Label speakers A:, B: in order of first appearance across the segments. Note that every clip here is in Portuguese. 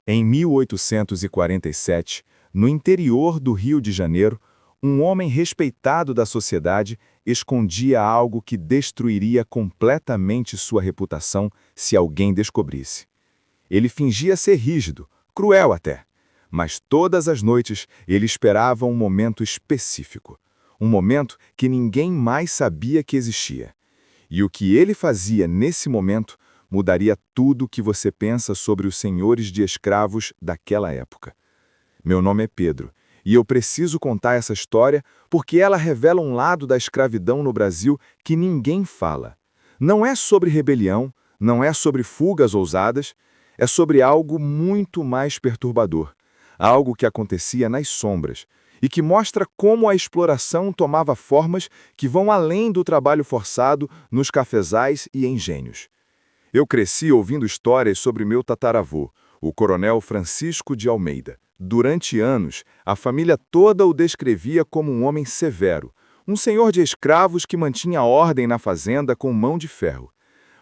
A: Em 1847, no interior do Rio de Janeiro, um homem respeitado da sociedade escondia algo que destruiria completamente sua reputação se alguém descobrisse. Ele fingia ser rígido, cruel até, mas todas as noites ele esperava um momento específico, um momento que ninguém mais sabia que existia. E o que ele fazia nesse momento mudaria tudo o que você pensa sobre os senhores de escravos daquela época. Meu nome é Pedro, e eu preciso contar essa história porque ela revela um lado da escravidão no Brasil que ninguém fala. Não é sobre rebelião, não é sobre fugas ousadas, é sobre algo muito mais perturbador, algo que acontecia nas sombras e que mostra como a exploração tomava formas que vão além do trabalho forçado nos cafezais e engenhos. Eu cresci ouvindo histórias sobre meu tataravô, o coronel Francisco de Almeida. Durante anos, a família toda o descrevia como um homem severo, um senhor de escravos que mantinha ordem na fazenda com mão de ferro.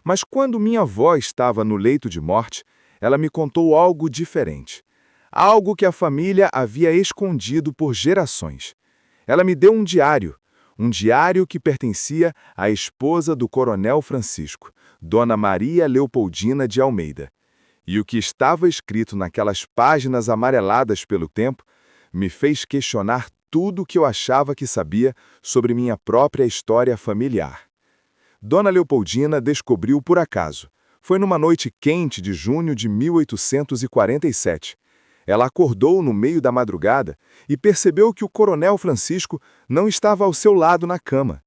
A: Mas quando minha avó estava no leito de morte, ela me contou algo diferente. Algo que a família havia escondido por gerações. Ela me deu um diário que pertencia à esposa do coronel Francisco, Dona Maria Leopoldina de Almeida. E o que estava escrito naquelas páginas amareladas pelo tempo me fez questionar tudo o que eu achava que sabia sobre minha própria história familiar. Dona Leopoldina descobriu por acaso. Foi numa noite quente de junho de 1847. Ela acordou no meio da madrugada e percebeu que o coronel Francisco não estava ao seu lado na cama.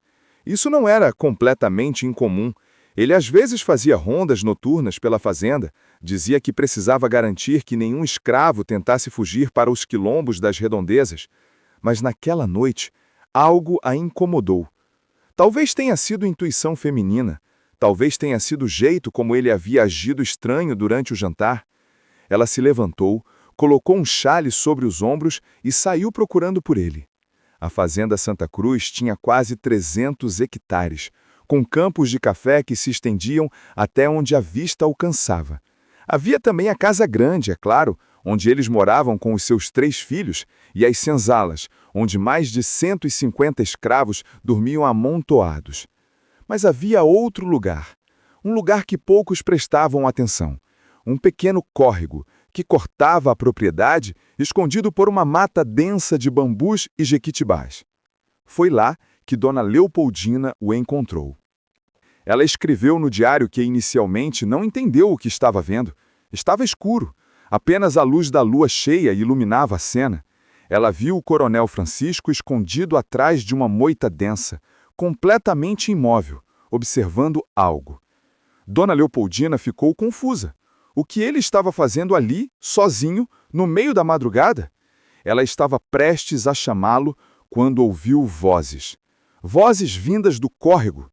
A: Isso não era completamente incomum. Ele às vezes fazia rondas noturnas pela fazenda, dizia que precisava garantir que nenhum escravo tentasse fugir para os quilombos das redondezas. Mas naquela noite, algo a incomodou. Talvez tenha sido intuição feminina, talvez tenha sido o jeito como ele havia agido estranho durante o jantar. Ela se levantou, colocou um chale sobre os ombros e saiu procurando por ele. A fazenda Santa Cruz tinha quase 300 hectares, com campos de café que se estendiam até onde a vista alcançava. Havia também a casa grande, é claro, onde eles moravam com os seus 3 filhos, e as senzalas, onde mais de 150 escravos dormiam amontoados. Mas havia outro lugar, um lugar que poucos prestavam atenção, um pequeno córrego que cortava a propriedade, escondido por uma mata densa de bambus e jequitibás. Foi lá que Dona Leopoldina o encontrou. Ela escreveu no diário que inicialmente não entendeu o que estava vendo. Estava escuro. Apenas a luz da lua cheia iluminava a cena. Ela viu o coronel Francisco escondido atrás de uma moita densa, completamente imóvel, observando algo. Dona Leopoldina ficou confusa. O que ele estava fazendo ali, sozinho, no meio da madrugada? Ela estava prestes a chamá-lo quando ouviu vozes. Vozes vindas do córrego.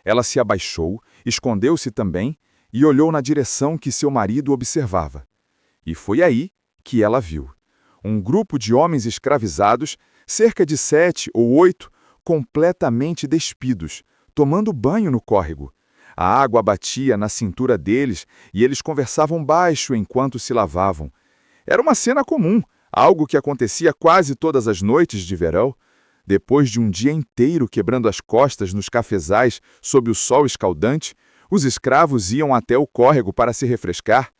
A: Ela se abaixou, escondeu-se também e olhou na direção que seu marido observava. E foi aí que ela viu. Um grupo de homens escravizados, cerca de 7 ou 8, completamente despidos, tomando banho no córrego. A água batia na cintura deles e eles conversavam baixo enquanto se lavavam. Era uma cena comum, algo que acontecia quase todas as noites de verão. Depois de um dia inteiro quebrando as costas nos cafezais sob o sol escaldante, os escravos iam até o córrego para se refrescar.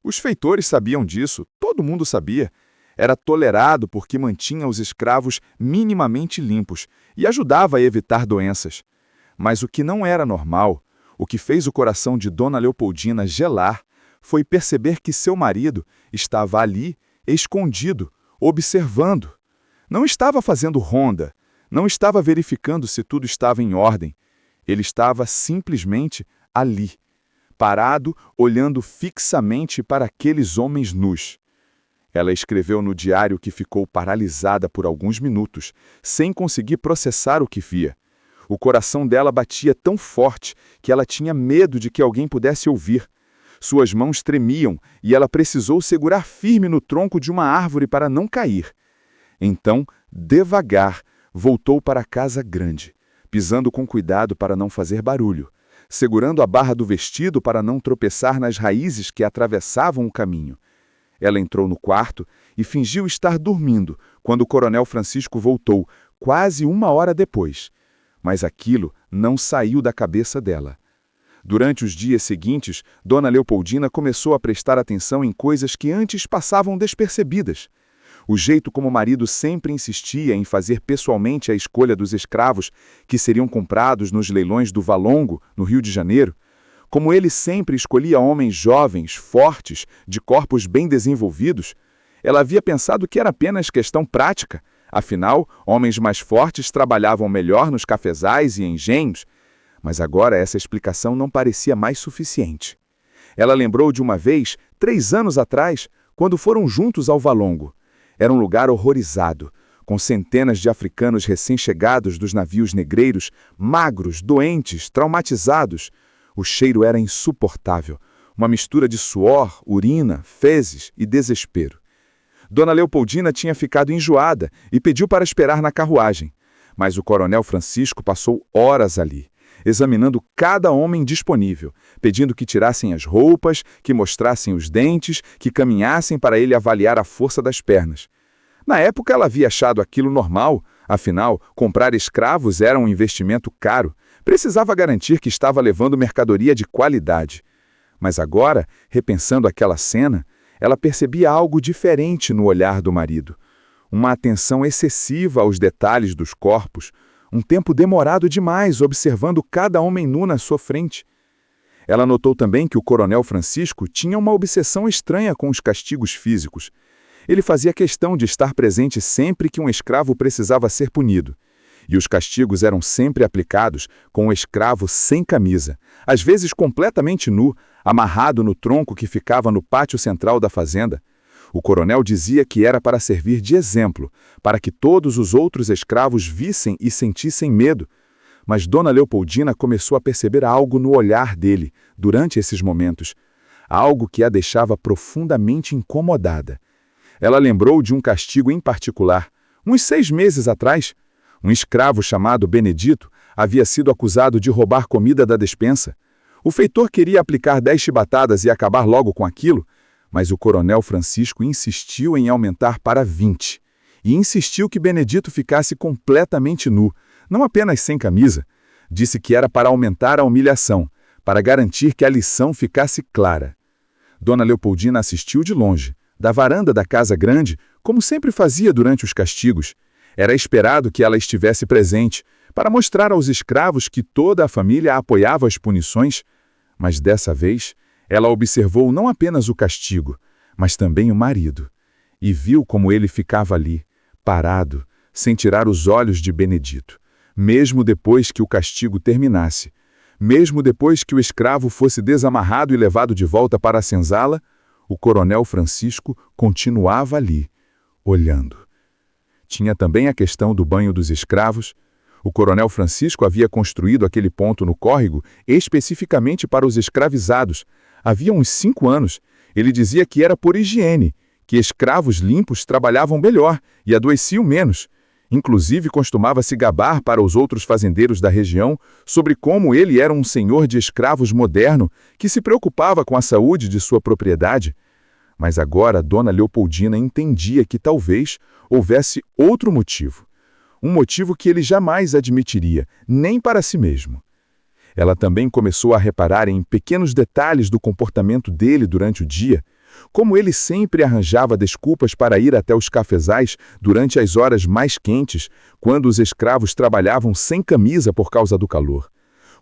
A: Os feitores sabiam disso, todo mundo sabia. Era tolerado porque mantinha os escravos minimamente limpos e ajudava a evitar doenças. Mas o que não era normal, o que fez o coração de Dona Leopoldina gelar, foi perceber que seu marido estava ali, escondido, observando. Não estava fazendo ronda, não estava verificando se tudo estava em ordem. Ele estava simplesmente ali, parado, olhando fixamente para aqueles homens nus. Ela escreveu no diário que ficou paralisada por alguns minutos, sem conseguir processar o que via. O coração dela batia tão forte que ela tinha medo de que alguém pudesse ouvir. Suas mãos tremiam e ela precisou segurar firme no tronco de uma árvore para não cair. Então, devagar, voltou para a casa grande, pisando com cuidado para não fazer barulho, segurando a barra do vestido para não tropeçar nas raízes que atravessavam o caminho. Ela entrou no quarto e fingiu estar dormindo quando o coronel Francisco voltou, quase 1 hora depois. Mas aquilo não saiu da cabeça dela. Durante os dias seguintes, Dona Leopoldina começou a prestar atenção em coisas que antes passavam despercebidas. O jeito como o marido sempre insistia em fazer pessoalmente a escolha dos escravos que seriam comprados nos leilões do Valongo, no Rio de Janeiro. Como ele sempre escolhia homens jovens, fortes, de corpos bem desenvolvidos. Ela havia pensado que era apenas questão prática. Afinal, homens mais fortes trabalhavam melhor nos cafezais e engenhos. Mas agora essa explicação não parecia mais suficiente. Ela lembrou de uma vez, 3 anos atrás, quando foram juntos ao Valongo. Era um lugar horrorizado, com centenas de africanos recém-chegados dos navios negreiros, magros, doentes, traumatizados. O cheiro era insuportável, uma mistura de suor, urina, fezes e desespero. Dona Leopoldina tinha ficado enjoada e pediu para esperar na carruagem. Mas o coronel Francisco passou horas ali, examinando cada homem disponível, pedindo que tirassem as roupas, que mostrassem os dentes, que caminhassem para ele avaliar a força das pernas. Na época ela havia achado aquilo normal, afinal, comprar escravos era um investimento caro, precisava garantir que estava levando mercadoria de qualidade. Mas agora, repensando aquela cena, ela percebia algo diferente no olhar do marido. Uma atenção excessiva aos detalhes dos corpos, um tempo demorado demais observando cada homem nu na sua frente. Ela notou também que o coronel Francisco tinha uma obsessão estranha com os castigos físicos. Ele fazia questão de estar presente sempre que um escravo precisava ser punido. E os castigos eram sempre aplicados com o escravo sem camisa, às vezes completamente nu, amarrado no tronco que ficava no pátio central da fazenda. O coronel dizia que era para servir de exemplo, para que todos os outros escravos vissem e sentissem medo. Mas Dona Leopoldina começou a perceber algo no olhar dele, durante esses momentos. Algo que a deixava profundamente incomodada. Ela lembrou de um castigo em particular. Uns 6 meses atrás, um escravo chamado Benedito havia sido acusado de roubar comida da despensa. O feitor queria aplicar 10 chibatadas e acabar logo com aquilo, mas o coronel Francisco insistiu em aumentar para 20. E insistiu que Benedito ficasse completamente nu, não apenas sem camisa. Disse que era para aumentar a humilhação, para garantir que a lição ficasse clara. Dona Leopoldina assistiu de longe, da varanda da casa grande, como sempre fazia durante os castigos. Era esperado que ela estivesse presente, para mostrar aos escravos que toda a família apoiava as punições, mas dessa vez ela observou não apenas o castigo, mas também o marido, e viu como ele ficava ali, parado, sem tirar os olhos de Benedito, mesmo depois que o castigo terminasse, mesmo depois que o escravo fosse desamarrado e levado de volta para a senzala, o coronel Francisco continuava ali, olhando. Tinha também a questão do banho dos escravos. O coronel Francisco havia construído aquele ponto no córrego especificamente para os escravizados. Havia uns 5 anos. Ele dizia que era por higiene, que escravos limpos trabalhavam melhor e adoeciam menos. Inclusive costumava se gabar para os outros fazendeiros da região sobre como ele era um senhor de escravos moderno que se preocupava com a saúde de sua propriedade. Mas agora Dona Leopoldina entendia que talvez houvesse outro motivo. Um motivo que ele jamais admitiria, nem para si mesmo. Ela também começou a reparar em pequenos detalhes do comportamento dele durante o dia, como ele sempre arranjava desculpas para ir até os cafezais durante as horas mais quentes, quando os escravos trabalhavam sem camisa por causa do calor.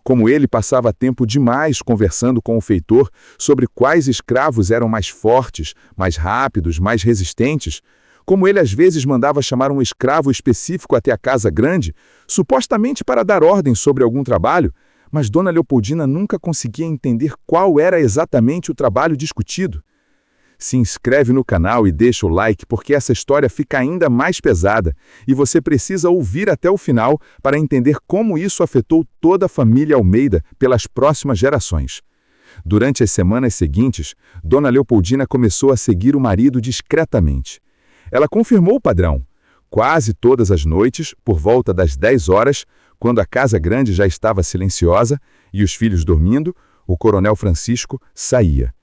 A: Como ele passava tempo demais conversando com o feitor sobre quais escravos eram mais fortes, mais rápidos, mais resistentes. Como ele às vezes mandava chamar um escravo específico até a casa grande, supostamente para dar ordem sobre algum trabalho, mas Dona Leopoldina nunca conseguia entender qual era exatamente o trabalho discutido. Se inscreve no canal e deixa o like porque essa história fica ainda mais pesada e você precisa ouvir até o final para entender como isso afetou toda a família Almeida pelas próximas gerações. Durante as semanas seguintes, Dona Leopoldina começou a seguir o marido discretamente. Ela confirmou o padrão. Quase todas as noites, por volta das 10 horas, quando a casa grande já estava silenciosa e os filhos dormindo, o coronel Francisco saía.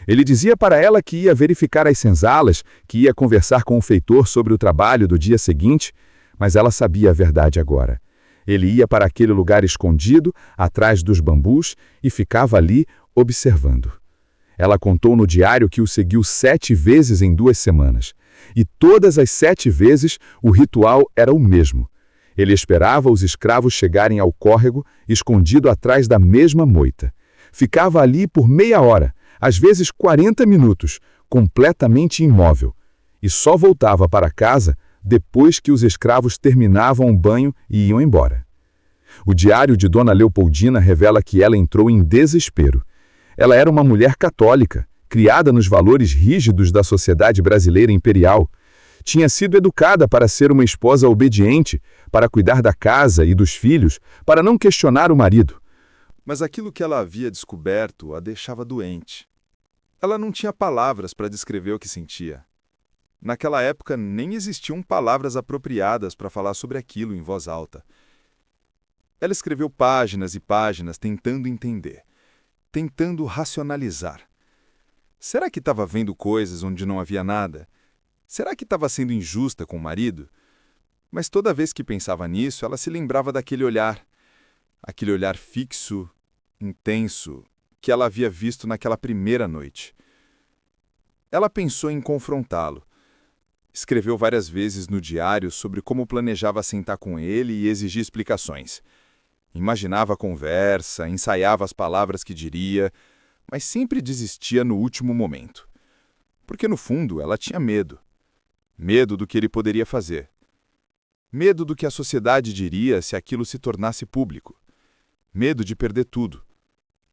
B: Ele dizia para ela que ia verificar as senzalas, que ia conversar com o feitor sobre o trabalho do dia seguinte, mas ela sabia a verdade agora. Ele ia para aquele lugar escondido, atrás dos bambus, e ficava ali observando. Ela contou no diário que o seguiu 7 vezes em 2 semanas. E todas as 7 vezes o ritual era o mesmo. Ele esperava os escravos chegarem ao córrego, escondido atrás da mesma moita. Ficava ali por meia hora, às vezes 40 minutos, completamente imóvel. E só voltava para casa depois que os escravos terminavam o banho e iam embora. O diário de Dona Leopoldina revela que ela entrou em desespero. Ela era uma mulher católica, criada nos valores rígidos da sociedade brasileira imperial. Tinha sido educada para ser uma esposa obediente, para cuidar da casa e dos filhos, para não questionar o marido.
A: Mas aquilo que ela havia descoberto a deixava doente. Ela não tinha palavras para descrever o que sentia. Naquela época, nem existiam palavras apropriadas para falar sobre aquilo em voz alta. Ela escreveu páginas e páginas tentando entender, tentando racionalizar. Será que estava vendo coisas onde não havia nada? Será que estava sendo injusta com o marido? Mas toda vez que pensava nisso, ela se lembrava daquele olhar. Aquele olhar fixo, intenso, que ela havia visto naquela primeira noite. Ela pensou em confrontá-lo. Escreveu várias vezes no diário sobre como planejava sentar com ele e exigir explicações. Imaginava a conversa, ensaiava as palavras que diria, mas sempre desistia no último momento. Porque, no fundo, ela tinha medo. Medo do que ele poderia fazer. Medo do que a sociedade diria se aquilo se tornasse público. Medo de perder tudo.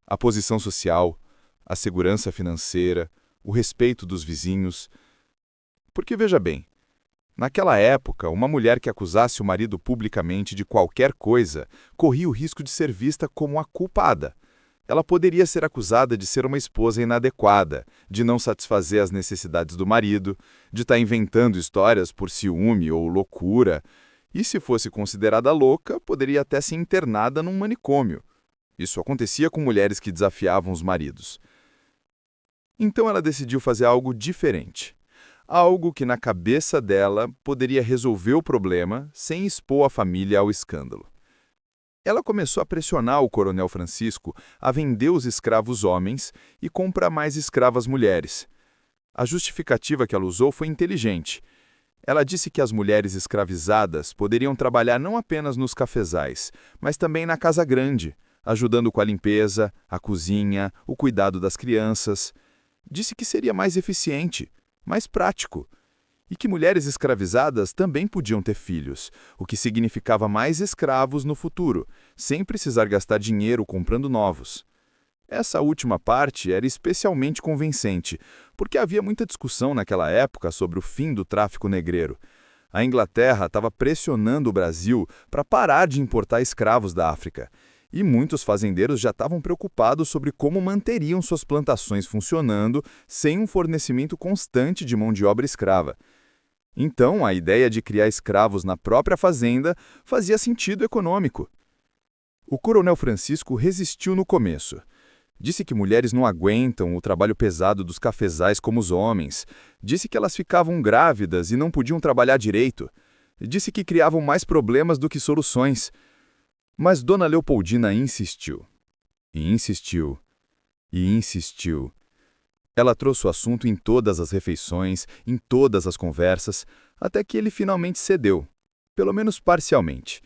A: A posição social, a segurança financeira, o respeito dos vizinhos. Porque, veja bem, naquela época, uma mulher que acusasse o marido publicamente de qualquer coisa corria o risco de ser vista como a culpada. Ela poderia ser acusada de ser uma esposa inadequada, de não satisfazer as necessidades do marido, de estar inventando histórias por ciúme ou loucura, e se fosse considerada louca, poderia até ser internada num manicômio. Isso acontecia com mulheres que desafiavam os maridos. Então ela decidiu fazer algo diferente. Algo que na cabeça dela poderia resolver o problema sem expor a família ao escândalo. Ela começou a pressionar o coronel Francisco a vender os escravos homens e comprar mais escravas mulheres. A justificativa que ela usou foi inteligente. Ela disse que as mulheres escravizadas poderiam trabalhar não apenas nos cafezais, mas também na casa grande, ajudando com a limpeza, a cozinha, o cuidado das crianças. Disse que seria mais eficiente, mais prático, e que mulheres escravizadas também podiam ter filhos, o que significava mais escravos no futuro, sem precisar gastar dinheiro comprando novos. Essa última parte era especialmente convincente, porque havia muita discussão naquela época sobre o fim do tráfico negreiro. A Inglaterra estava pressionando o Brasil para parar de importar escravos da África, e muitos fazendeiros já estavam preocupados sobre como manteriam suas plantações funcionando sem um fornecimento constante de mão de obra escrava. Então, a ideia de criar escravos na própria fazenda fazia sentido econômico. O coronel Francisco resistiu no começo. Disse que mulheres não aguentam o trabalho pesado dos cafezais como os homens. Disse que elas ficavam grávidas e não podiam trabalhar direito. Disse que criavam mais problemas do que soluções. Mas Dona Leopoldina insistiu. E insistiu. E insistiu. Ela trouxe o assunto em todas as refeições, em todas as conversas, até que ele finalmente cedeu, pelo menos parcialmente.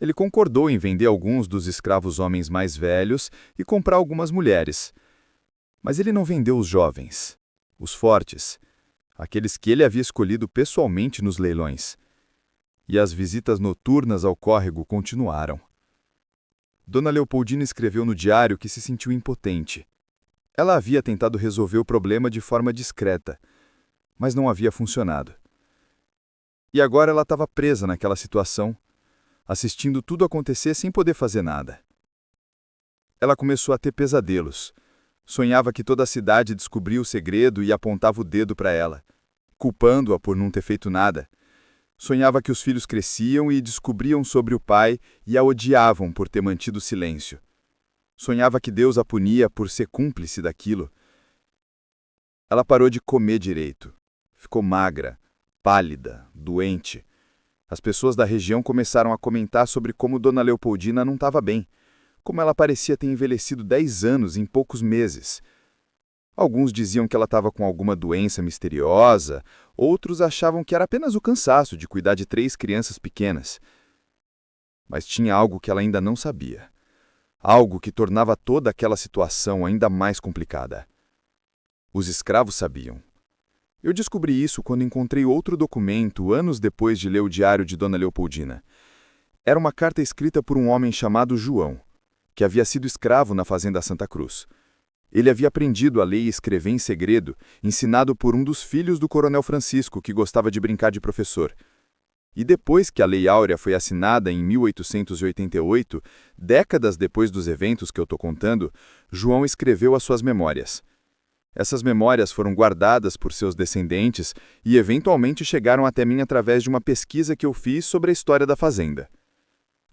A: Ele concordou em vender alguns dos escravos homens mais velhos e comprar algumas mulheres. Mas ele não vendeu os jovens, os fortes, aqueles que ele havia escolhido pessoalmente nos leilões. E as visitas noturnas ao córrego continuaram. Dona Leopoldina escreveu no diário que se sentiu impotente. Ela havia tentado resolver o problema de forma discreta, mas não havia funcionado. E agora ela estava presa naquela situação, assistindo tudo acontecer sem poder fazer nada. Ela começou a ter pesadelos. Sonhava que toda a cidade descobria o segredo e apontava o dedo para ela, culpando-a por não ter feito nada. Sonhava que os filhos cresciam e descobriam sobre o pai e a odiavam por ter mantido silêncio. Sonhava que Deus a punia por ser cúmplice daquilo.
B: Ela parou de comer direito. Ficou magra, pálida, doente. As pessoas da região começaram a comentar sobre como Dona Leopoldina não estava bem, como ela parecia ter envelhecido 10 anos em poucos meses. Alguns diziam que ela estava com alguma doença misteriosa, outros achavam que era apenas o cansaço de cuidar de 3 crianças pequenas. Mas tinha algo que ela ainda não sabia. Algo que tornava toda aquela situação ainda mais complicada. Os escravos sabiam. Eu descobri isso quando encontrei outro documento anos depois de ler o diário de Dona Leopoldina. Era uma carta escrita por um homem chamado João, que havia sido escravo na fazenda Santa Cruz. Ele havia aprendido a ler e escrever em segredo, ensinado por um dos filhos do coronel Francisco, que gostava de brincar de professor. E depois que a Lei Áurea foi assinada em 1888, décadas depois dos eventos que eu estou contando, João escreveu as suas memórias. Essas memórias foram guardadas por seus descendentes e eventualmente chegaram até mim através de uma pesquisa que eu fiz sobre a história da fazenda.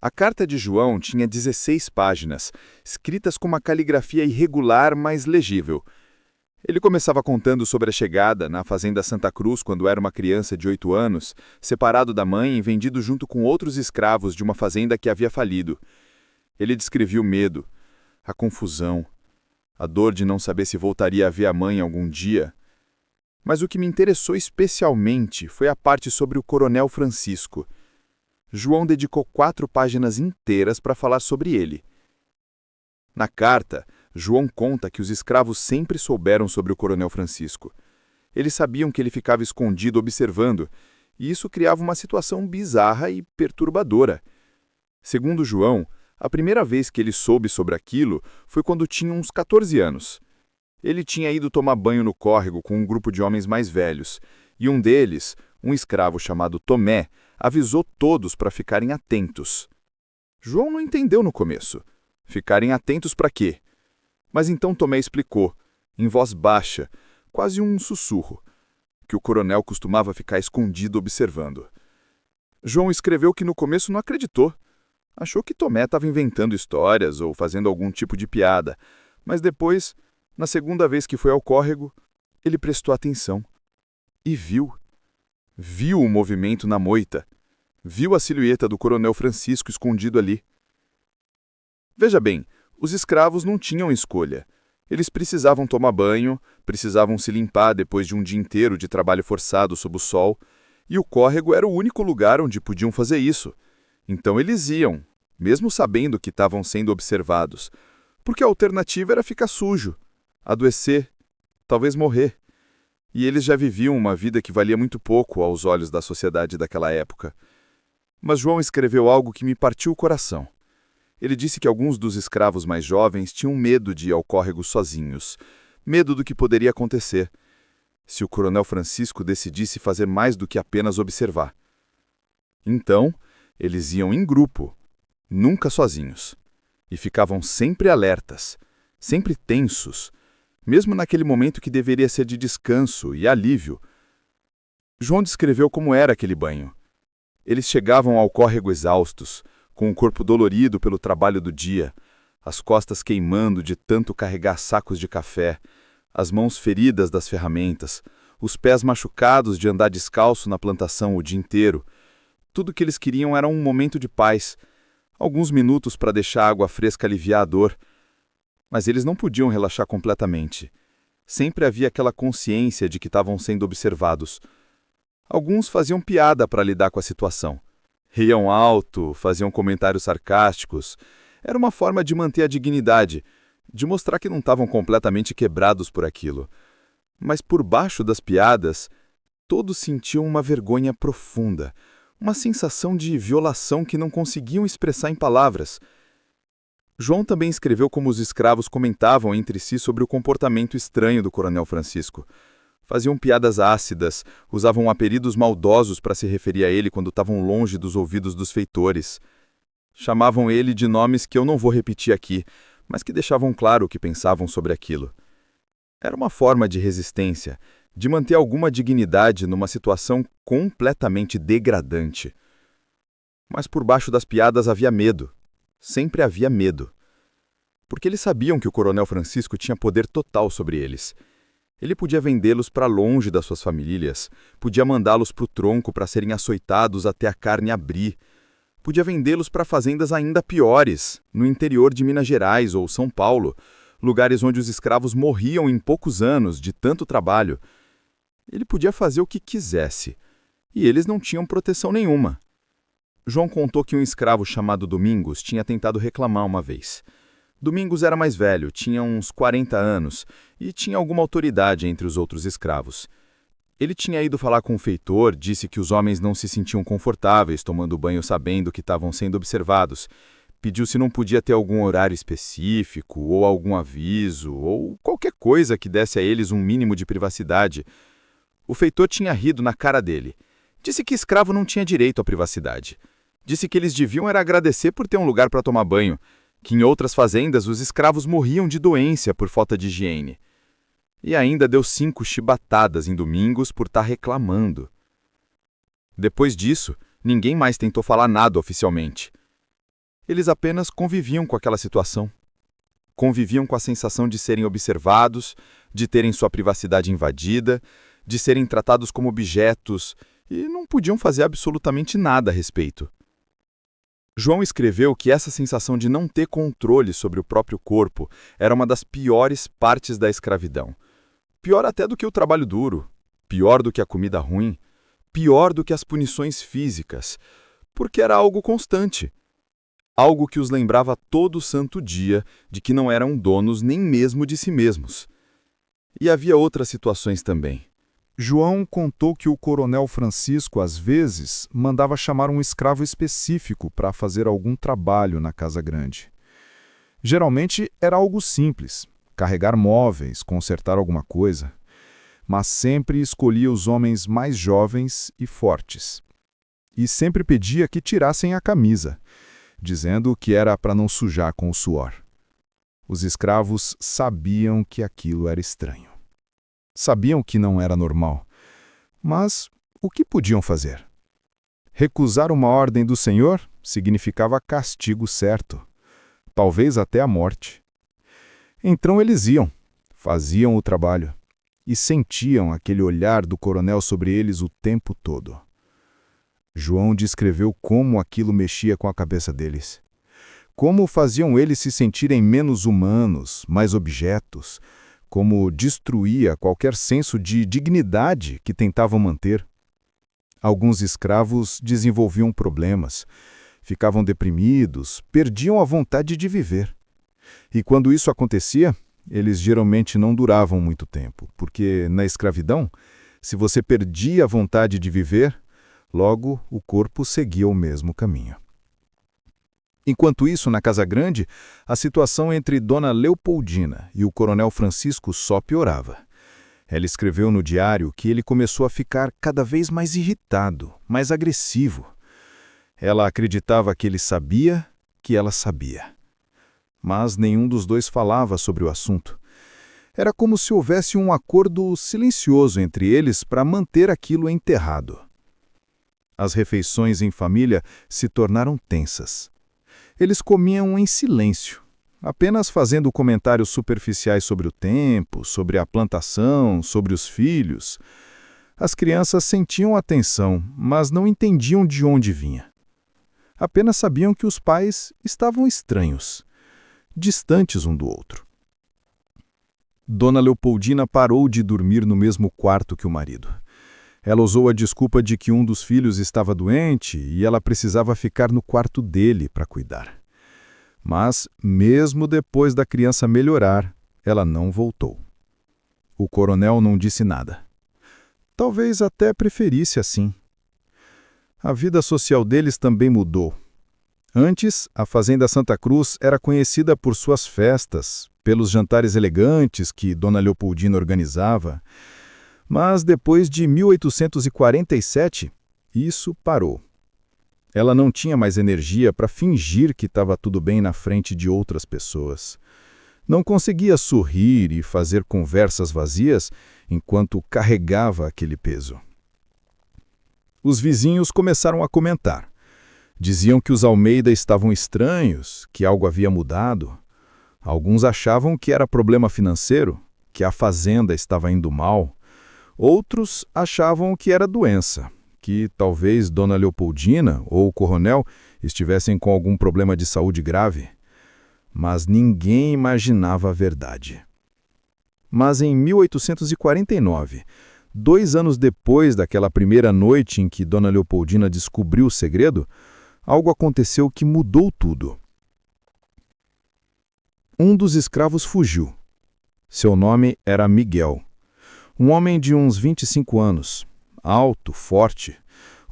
B: A carta de João tinha 16 páginas, escritas com uma caligrafia irregular, mas legível. Ele começava contando sobre a chegada na fazenda Santa Cruz quando era uma criança de 8 anos, separado da mãe e vendido junto com outros escravos de uma fazenda que havia falido. Ele descrevia o medo, a confusão, a dor de não saber se voltaria a ver a mãe algum dia. Mas o que me interessou especialmente foi a parte sobre o coronel Francisco. João dedicou 4 páginas inteiras para falar sobre ele. Na carta, João conta que os escravos sempre souberam sobre o coronel Francisco. Eles sabiam que ele ficava escondido observando, e isso criava uma situação bizarra e perturbadora. Segundo João, a primeira vez que ele soube sobre aquilo foi quando tinha uns 14 anos. Ele tinha ido tomar banho no córrego com um grupo de homens mais velhos, e um deles, um escravo chamado Tomé, avisou todos para ficarem atentos. João não entendeu no começo. Ficarem atentos para quê? Mas então Tomé explicou, em voz baixa, quase um sussurro, que o coronel costumava ficar escondido observando. João escreveu que no começo não acreditou. Achou que Tomé estava inventando histórias ou fazendo algum tipo de piada, mas depois, na segunda vez que foi ao córrego, ele prestou atenção e viu. Viu o movimento na moita. Viu a silhueta do coronel Francisco escondido ali. Veja bem, os escravos não tinham escolha. Eles precisavam tomar banho, precisavam se limpar depois de um dia inteiro de trabalho forçado sob o sol, e o córrego era o único lugar onde podiam fazer isso. Então eles iam, mesmo sabendo que estavam sendo observados, porque a alternativa era ficar sujo, adoecer, talvez morrer. E eles já viviam uma vida que valia muito pouco aos olhos da sociedade daquela época. Mas João escreveu algo que me partiu o coração. Ele disse que alguns dos escravos mais jovens tinham medo de ir ao córrego sozinhos, medo do que poderia acontecer, se o coronel Francisco decidisse fazer mais do que apenas observar. Então, eles iam em grupo, nunca sozinhos, e ficavam sempre alertas, sempre tensos, mesmo naquele momento que deveria ser de descanso e alívio. João descreveu como era aquele banho. Eles chegavam ao córrego exaustos, com o corpo dolorido pelo trabalho do dia, as costas queimando de tanto carregar sacos de café, as mãos feridas das ferramentas, os pés machucados de andar descalço na plantação o dia inteiro. Tudo que eles queriam era um momento de paz, alguns minutos para deixar a água fresca aliviar a dor. Mas eles não podiam relaxar completamente. Sempre havia aquela consciência de que estavam sendo observados. Alguns faziam piada para lidar com a situação. Riam alto, faziam comentários sarcásticos. Era uma forma de manter a dignidade, de mostrar que não estavam completamente quebrados por aquilo. Mas por baixo das piadas, todos sentiam uma vergonha profunda, uma sensação de violação que não conseguiam expressar em palavras. João também escreveu como os escravos comentavam entre si sobre o comportamento estranho do coronel Francisco. Faziam piadas ácidas, usavam apelidos maldosos para se referir a ele quando estavam longe dos ouvidos dos feitores. Chamavam ele de nomes que eu não vou repetir aqui, mas que deixavam claro o que pensavam sobre aquilo. Era uma forma de resistência, de manter alguma dignidade numa situação completamente degradante. Mas por baixo das piadas havia medo. Sempre havia medo. Porque eles sabiam que o coronel Francisco tinha poder total sobre eles. Ele podia vendê-los para longe das suas famílias, podia mandá-los para o tronco para serem açoitados até a carne abrir, podia vendê-los para fazendas ainda piores, no interior de Minas Gerais ou São Paulo, lugares onde os escravos morriam em poucos anos de tanto trabalho. Ele podia fazer o que quisesse, e eles não tinham proteção nenhuma. João contou que um escravo chamado Domingos tinha tentado reclamar uma vez. Domingos era mais velho, tinha uns 40 anos e tinha alguma autoridade entre os outros escravos. Ele tinha ido falar com o feitor, disse que os homens não se sentiam confortáveis tomando banho sabendo que estavam sendo observados. Pediu se não podia ter algum horário específico, ou algum aviso, ou qualquer coisa que desse a eles um mínimo de privacidade. O feitor tinha rido na cara dele. Disse que escravo não tinha direito à privacidade. Disse que eles deviam era agradecer por ter um lugar para tomar banho, que em outras fazendas os escravos morriam de doença por falta de higiene. E ainda deu 5 chibatadas em Domingos por estar reclamando. Depois disso, ninguém mais tentou falar nada oficialmente. Eles apenas conviviam com aquela situação. Conviviam com a sensação de serem observados, de terem sua privacidade invadida, de serem tratados como objetos e não podiam fazer absolutamente nada a respeito. João escreveu que essa sensação de não ter controle sobre o próprio corpo era uma das piores partes da escravidão. Pior até do que o trabalho duro, pior do que a comida ruim, pior do que as punições físicas, porque era algo constante. Algo que os lembrava todo santo dia de que não eram donos nem mesmo de si mesmos. E havia outras situações também.
A: João contou que o coronel Francisco, às vezes, mandava chamar um escravo específico para fazer algum trabalho na casa grande. Geralmente era algo simples, carregar móveis, consertar alguma coisa, mas sempre escolhia os homens mais jovens e fortes. E sempre pedia que tirassem a camisa, dizendo que era para não sujar com o suor. Os escravos sabiam que aquilo era estranho. Sabiam que não era normal. Mas o que podiam fazer? Recusar uma ordem do Senhor significava castigo certo, talvez até a morte. Então eles iam, faziam o trabalho e sentiam aquele olhar do coronel sobre eles o tempo todo. João descreveu como aquilo mexia com a cabeça deles. Como faziam eles se sentirem menos humanos, mais objetos, como destruía qualquer senso de dignidade que tentavam manter. Alguns escravos desenvolviam problemas, ficavam deprimidos, perdiam a vontade de viver. E quando isso acontecia, eles geralmente não duravam muito tempo, porque na escravidão, se você perdia a vontade de viver, logo o corpo seguia o mesmo caminho. Enquanto isso, na Casa Grande, a situação entre Dona Leopoldina e o coronel Francisco só piorava. Ela escreveu no diário que ele começou a ficar cada vez mais irritado, mais agressivo. Ela acreditava que ele sabia que ela sabia. Mas nenhum dos dois falava sobre o assunto. Era como se houvesse um acordo silencioso entre eles para manter aquilo enterrado. As refeições em família se tornaram tensas. Eles comiam em silêncio, apenas fazendo comentários superficiais sobre o tempo, sobre a plantação, sobre os filhos. As crianças sentiam a tensão, mas não entendiam de onde vinha. Apenas sabiam que os pais estavam estranhos, distantes um do outro. Dona Leopoldina parou de dormir no mesmo quarto que o marido. Ela usou a desculpa de que um dos filhos estava doente e ela precisava ficar no quarto dele para cuidar. Mas, mesmo depois da criança melhorar, ela não voltou. O coronel não disse nada. Talvez até preferisse assim. A vida social deles também mudou. Antes, a Fazenda Santa Cruz era conhecida por suas festas, pelos jantares elegantes que Dona Leopoldina organizava. Mas depois de 1847, isso parou. Ela não tinha mais energia para fingir que estava tudo bem na frente de outras pessoas. Não conseguia sorrir e fazer conversas vazias enquanto carregava aquele peso. Os vizinhos começaram a comentar. Diziam que os Almeida estavam estranhos, que algo havia mudado. Alguns achavam que era problema financeiro,
C: que a fazenda estava indo mal, outros achavam que era doença, que talvez Dona Leopoldina ou o coronel estivessem com algum problema de saúde grave. Mas ninguém imaginava a verdade. Mas em 1849, 2 anos depois daquela primeira noite em que Dona Leopoldina descobriu o segredo, algo aconteceu que mudou tudo. Um dos escravos fugiu. Seu nome era Miguel. Um homem de uns 25 anos, alto, forte,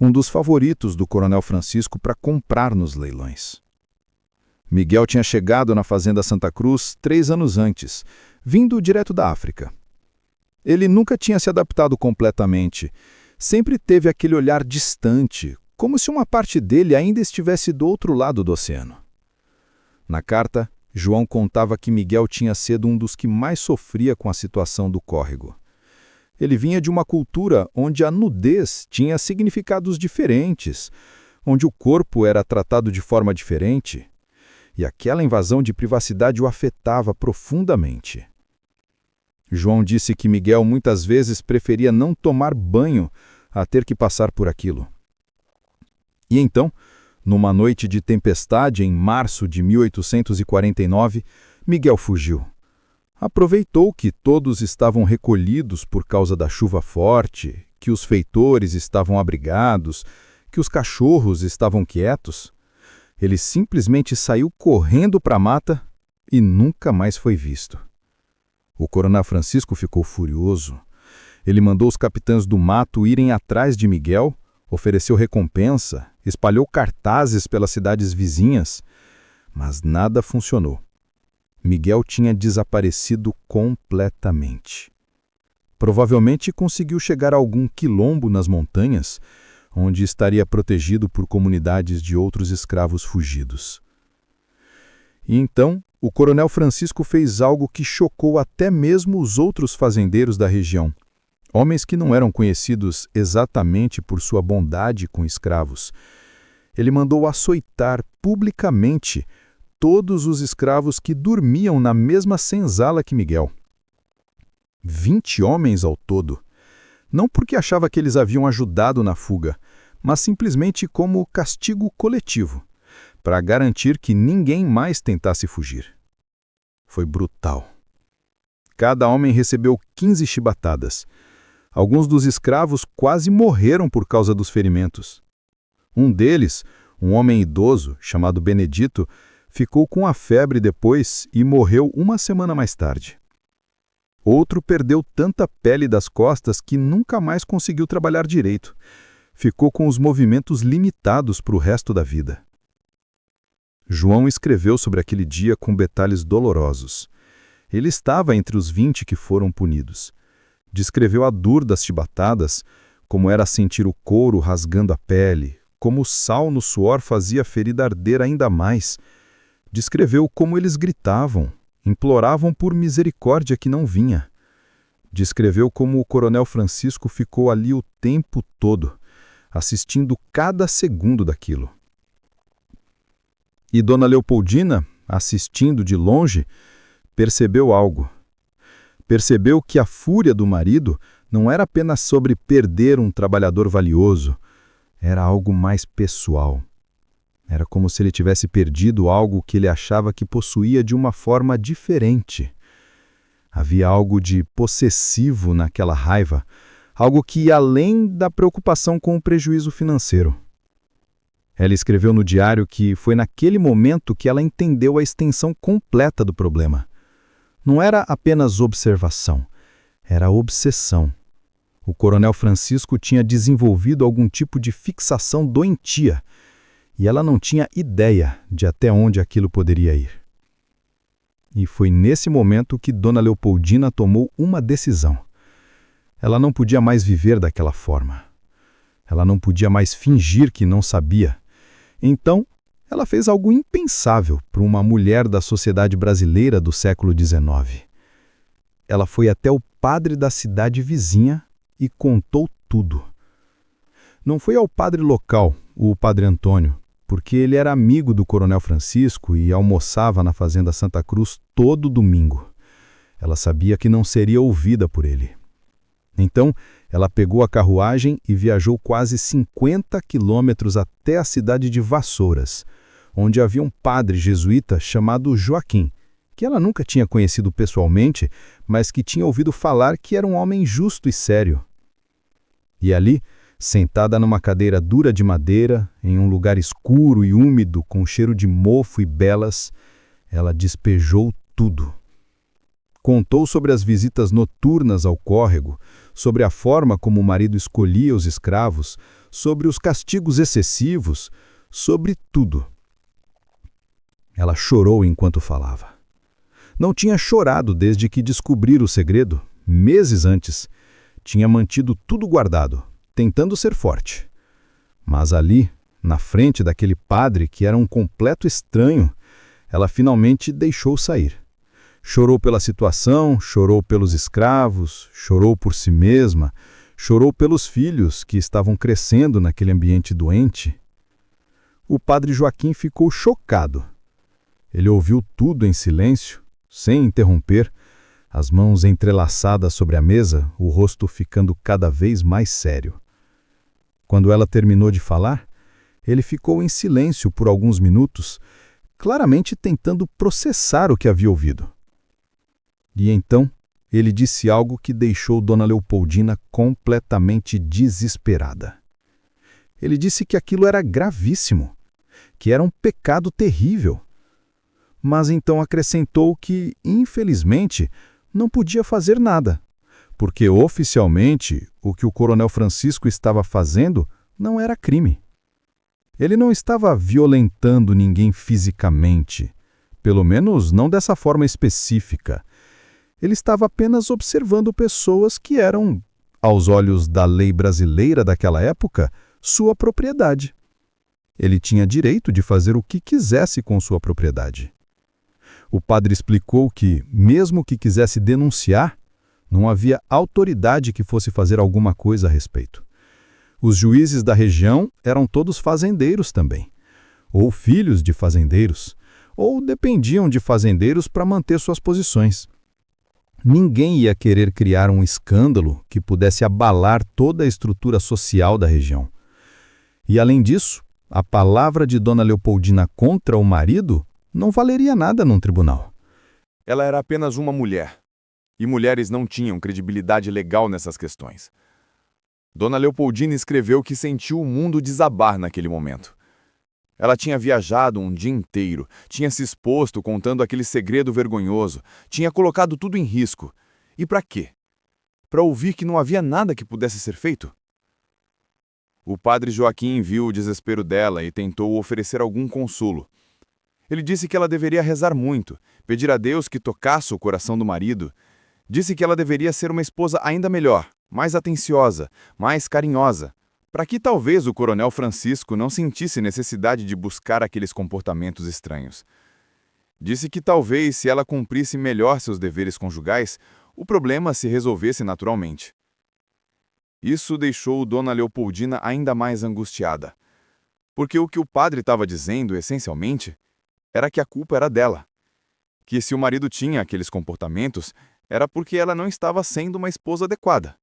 C: um dos favoritos do coronel Francisco para comprar nos leilões. Miguel tinha chegado na fazenda Santa Cruz 3 anos antes, vindo direto da África. Ele nunca tinha se adaptado completamente, sempre teve aquele olhar distante, como se uma parte dele ainda estivesse do outro lado do oceano. Na carta, João contava que Miguel tinha sido um dos que mais sofria com a situação do córrego. Ele vinha de uma cultura onde a nudez tinha significados diferentes, onde o corpo era tratado de forma diferente, e aquela invasão de privacidade o afetava profundamente. João disse que Miguel muitas vezes preferia não tomar banho a ter que passar por aquilo. E então, numa noite de tempestade em março de 1849, Miguel fugiu. Aproveitou que todos estavam recolhidos por causa da chuva forte, que os feitores estavam abrigados, que os cachorros estavam quietos. Ele simplesmente saiu correndo para a mata e nunca mais foi visto. O coronel Francisco ficou furioso. Ele mandou os capitães do mato irem atrás de Miguel, ofereceu recompensa, espalhou cartazes pelas cidades vizinhas, mas nada funcionou. Miguel tinha desaparecido completamente. Provavelmente conseguiu chegar a algum quilombo nas montanhas, onde estaria protegido por comunidades de outros escravos fugidos. E então, o coronel Francisco fez algo que chocou até mesmo os outros fazendeiros da região, homens que não eram conhecidos exatamente por sua bondade com escravos. Ele mandou açoitar publicamente todos os escravos que dormiam na mesma senzala que Miguel. 20 homens ao todo. Não porque achava que eles haviam ajudado na fuga, mas simplesmente como castigo coletivo, para garantir que ninguém mais tentasse fugir. Foi brutal. Cada homem recebeu 15 chibatadas. Alguns dos escravos quase morreram por causa dos ferimentos. Um deles, um homem idoso, chamado Benedito, ficou com a febre depois e morreu 1 semana mais tarde. Outro perdeu tanta pele das costas que nunca mais conseguiu trabalhar direito. Ficou com os movimentos limitados para o resto da vida. João escreveu sobre aquele dia com detalhes dolorosos. Ele estava entre os 20 que foram punidos. Descreveu a dor das chibatadas, como era sentir o couro rasgando a pele, como o sal no suor fazia a ferida arder ainda mais. Descreveu como eles gritavam, imploravam por misericórdia que não vinha. Descreveu como o coronel Francisco ficou ali o tempo todo, assistindo cada segundo daquilo. E Dona Leopoldina, assistindo de longe, percebeu algo. Percebeu que a fúria do marido não era apenas sobre perder um trabalhador valioso, era algo mais pessoal. Era como se ele tivesse perdido algo que ele achava que possuía de uma forma diferente. Havia algo de possessivo naquela raiva, algo que ia além da preocupação com o prejuízo financeiro. Ela escreveu no diário que foi naquele momento que ela entendeu a extensão completa do problema. Não era apenas observação, era obsessão. O coronel Francisco tinha desenvolvido algum tipo de fixação doentia, e ela não tinha ideia de até onde aquilo poderia ir. E foi nesse momento que Dona Leopoldina tomou uma decisão. Ela não podia mais viver daquela forma. Ela não podia mais fingir que não sabia. Então, ela fez algo impensável para uma mulher da sociedade brasileira do século XIX. Ela foi até o padre da cidade vizinha e contou tudo. Não foi ao padre local, o padre Antônio, porque ele era amigo do coronel Francisco e almoçava na fazenda Santa Cruz todo domingo. Ela sabia que não seria ouvida por ele. Então, ela pegou a carruagem e viajou quase 50 quilômetros até a cidade de Vassouras, onde havia um padre jesuíta chamado Joaquim, que ela nunca tinha conhecido pessoalmente, mas que tinha ouvido falar que era um homem justo e sério. E ali, sentada numa cadeira dura de madeira, em um lugar escuro e úmido, com cheiro de mofo e belas, ela despejou tudo. Contou sobre as visitas noturnas ao córrego, sobre a forma como o marido escolhia os escravos, sobre os castigos excessivos, sobre tudo. Ela chorou enquanto falava. Não tinha chorado desde que descobrira o segredo, meses antes. Tinha mantido tudo guardado, tentando ser forte. Mas ali, na frente daquele padre que era um completo estranho, ela finalmente deixou sair. Chorou pela situação, chorou pelos escravos, chorou por si mesma, chorou pelos filhos que estavam crescendo naquele ambiente doente. O padre Joaquim ficou chocado. Ele ouviu tudo em silêncio, sem interromper, as mãos entrelaçadas sobre a mesa, o rosto ficando cada vez mais sério. Quando ela terminou de falar, ele ficou em silêncio por alguns minutos, claramente tentando processar o que havia ouvido. E então, ele disse algo que deixou Dona Leopoldina completamente desesperada. Ele disse que aquilo era gravíssimo, que era um pecado terrível. Mas então acrescentou que, infelizmente, não podia fazer nada, porque oficialmente o que o coronel Francisco estava fazendo não era crime. Ele não estava violentando ninguém fisicamente, pelo menos não dessa forma específica. Ele estava apenas observando pessoas que eram, aos olhos da lei brasileira daquela época, sua propriedade. Ele tinha direito de fazer o que quisesse com sua propriedade. O padre explicou que, mesmo que quisesse denunciar, não havia autoridade que fosse fazer alguma coisa a respeito. Os juízes da região eram todos fazendeiros também, ou filhos de fazendeiros, ou dependiam de fazendeiros para manter suas posições. Ninguém ia querer criar um escândalo que pudesse abalar toda a estrutura social da região. E, além disso, a palavra de Dona Leopoldina contra o marido não valeria nada num tribunal.
A: Ela era apenas uma mulher, e mulheres não tinham credibilidade legal nessas questões. Dona Leopoldina escreveu que sentiu o mundo desabar naquele momento. Ela tinha viajado um dia inteiro, tinha se exposto contando aquele segredo vergonhoso, tinha colocado tudo em risco. E para quê? Para ouvir que não havia nada que pudesse ser feito? O padre Joaquim viu o desespero dela e tentou oferecer algum consolo. Ele disse que ela deveria rezar muito, pedir a Deus que tocasse o coração do marido. Disse que ela deveria ser uma esposa ainda melhor, mais atenciosa, mais carinhosa, para que talvez o coronel Francisco não sentisse necessidade de buscar aqueles comportamentos estranhos. Disse que talvez, se ela cumprisse melhor seus deveres conjugais, o problema se resolvesse naturalmente. Isso deixou Dona Leopoldina ainda mais angustiada, porque o que o padre estava dizendo, essencialmente, era que a culpa era dela, que se o marido tinha aqueles comportamentos, era porque ela não estava sendo uma esposa adequada.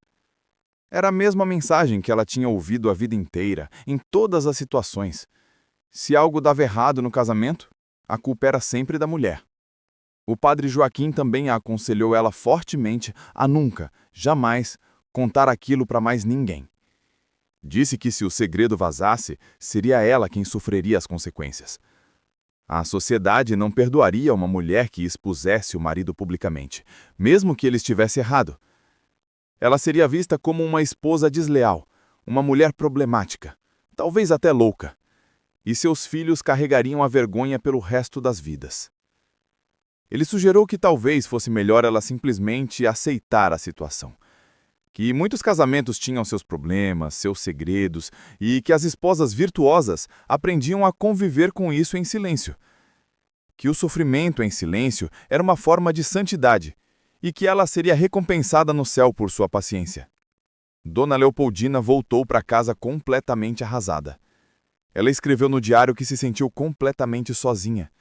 A: Era a mesma mensagem que ela tinha ouvido a vida inteira, em todas as situações. Se algo dava errado no casamento, a culpa era sempre da mulher. O padre Joaquim também a aconselhou ela fortemente a nunca, jamais, contar aquilo para mais ninguém. Disse que se o segredo vazasse, seria ela quem sofreria as consequências. A sociedade não perdoaria uma mulher que expusesse o marido publicamente, mesmo que ele estivesse errado. Ela seria vista como uma esposa desleal, uma mulher problemática, talvez até louca, e seus filhos carregariam a vergonha pelo resto das vidas. Ele sugeriu que talvez fosse melhor ela simplesmente aceitar a situação, que muitos casamentos tinham seus problemas, seus segredos, e que as esposas virtuosas aprendiam a conviver com isso em silêncio. Que o sofrimento em silêncio era uma forma de santidade, e que ela seria recompensada no céu por sua paciência. Dona Leopoldina voltou para casa completamente arrasada. Ela escreveu no diário que se sentiu completamente sozinha,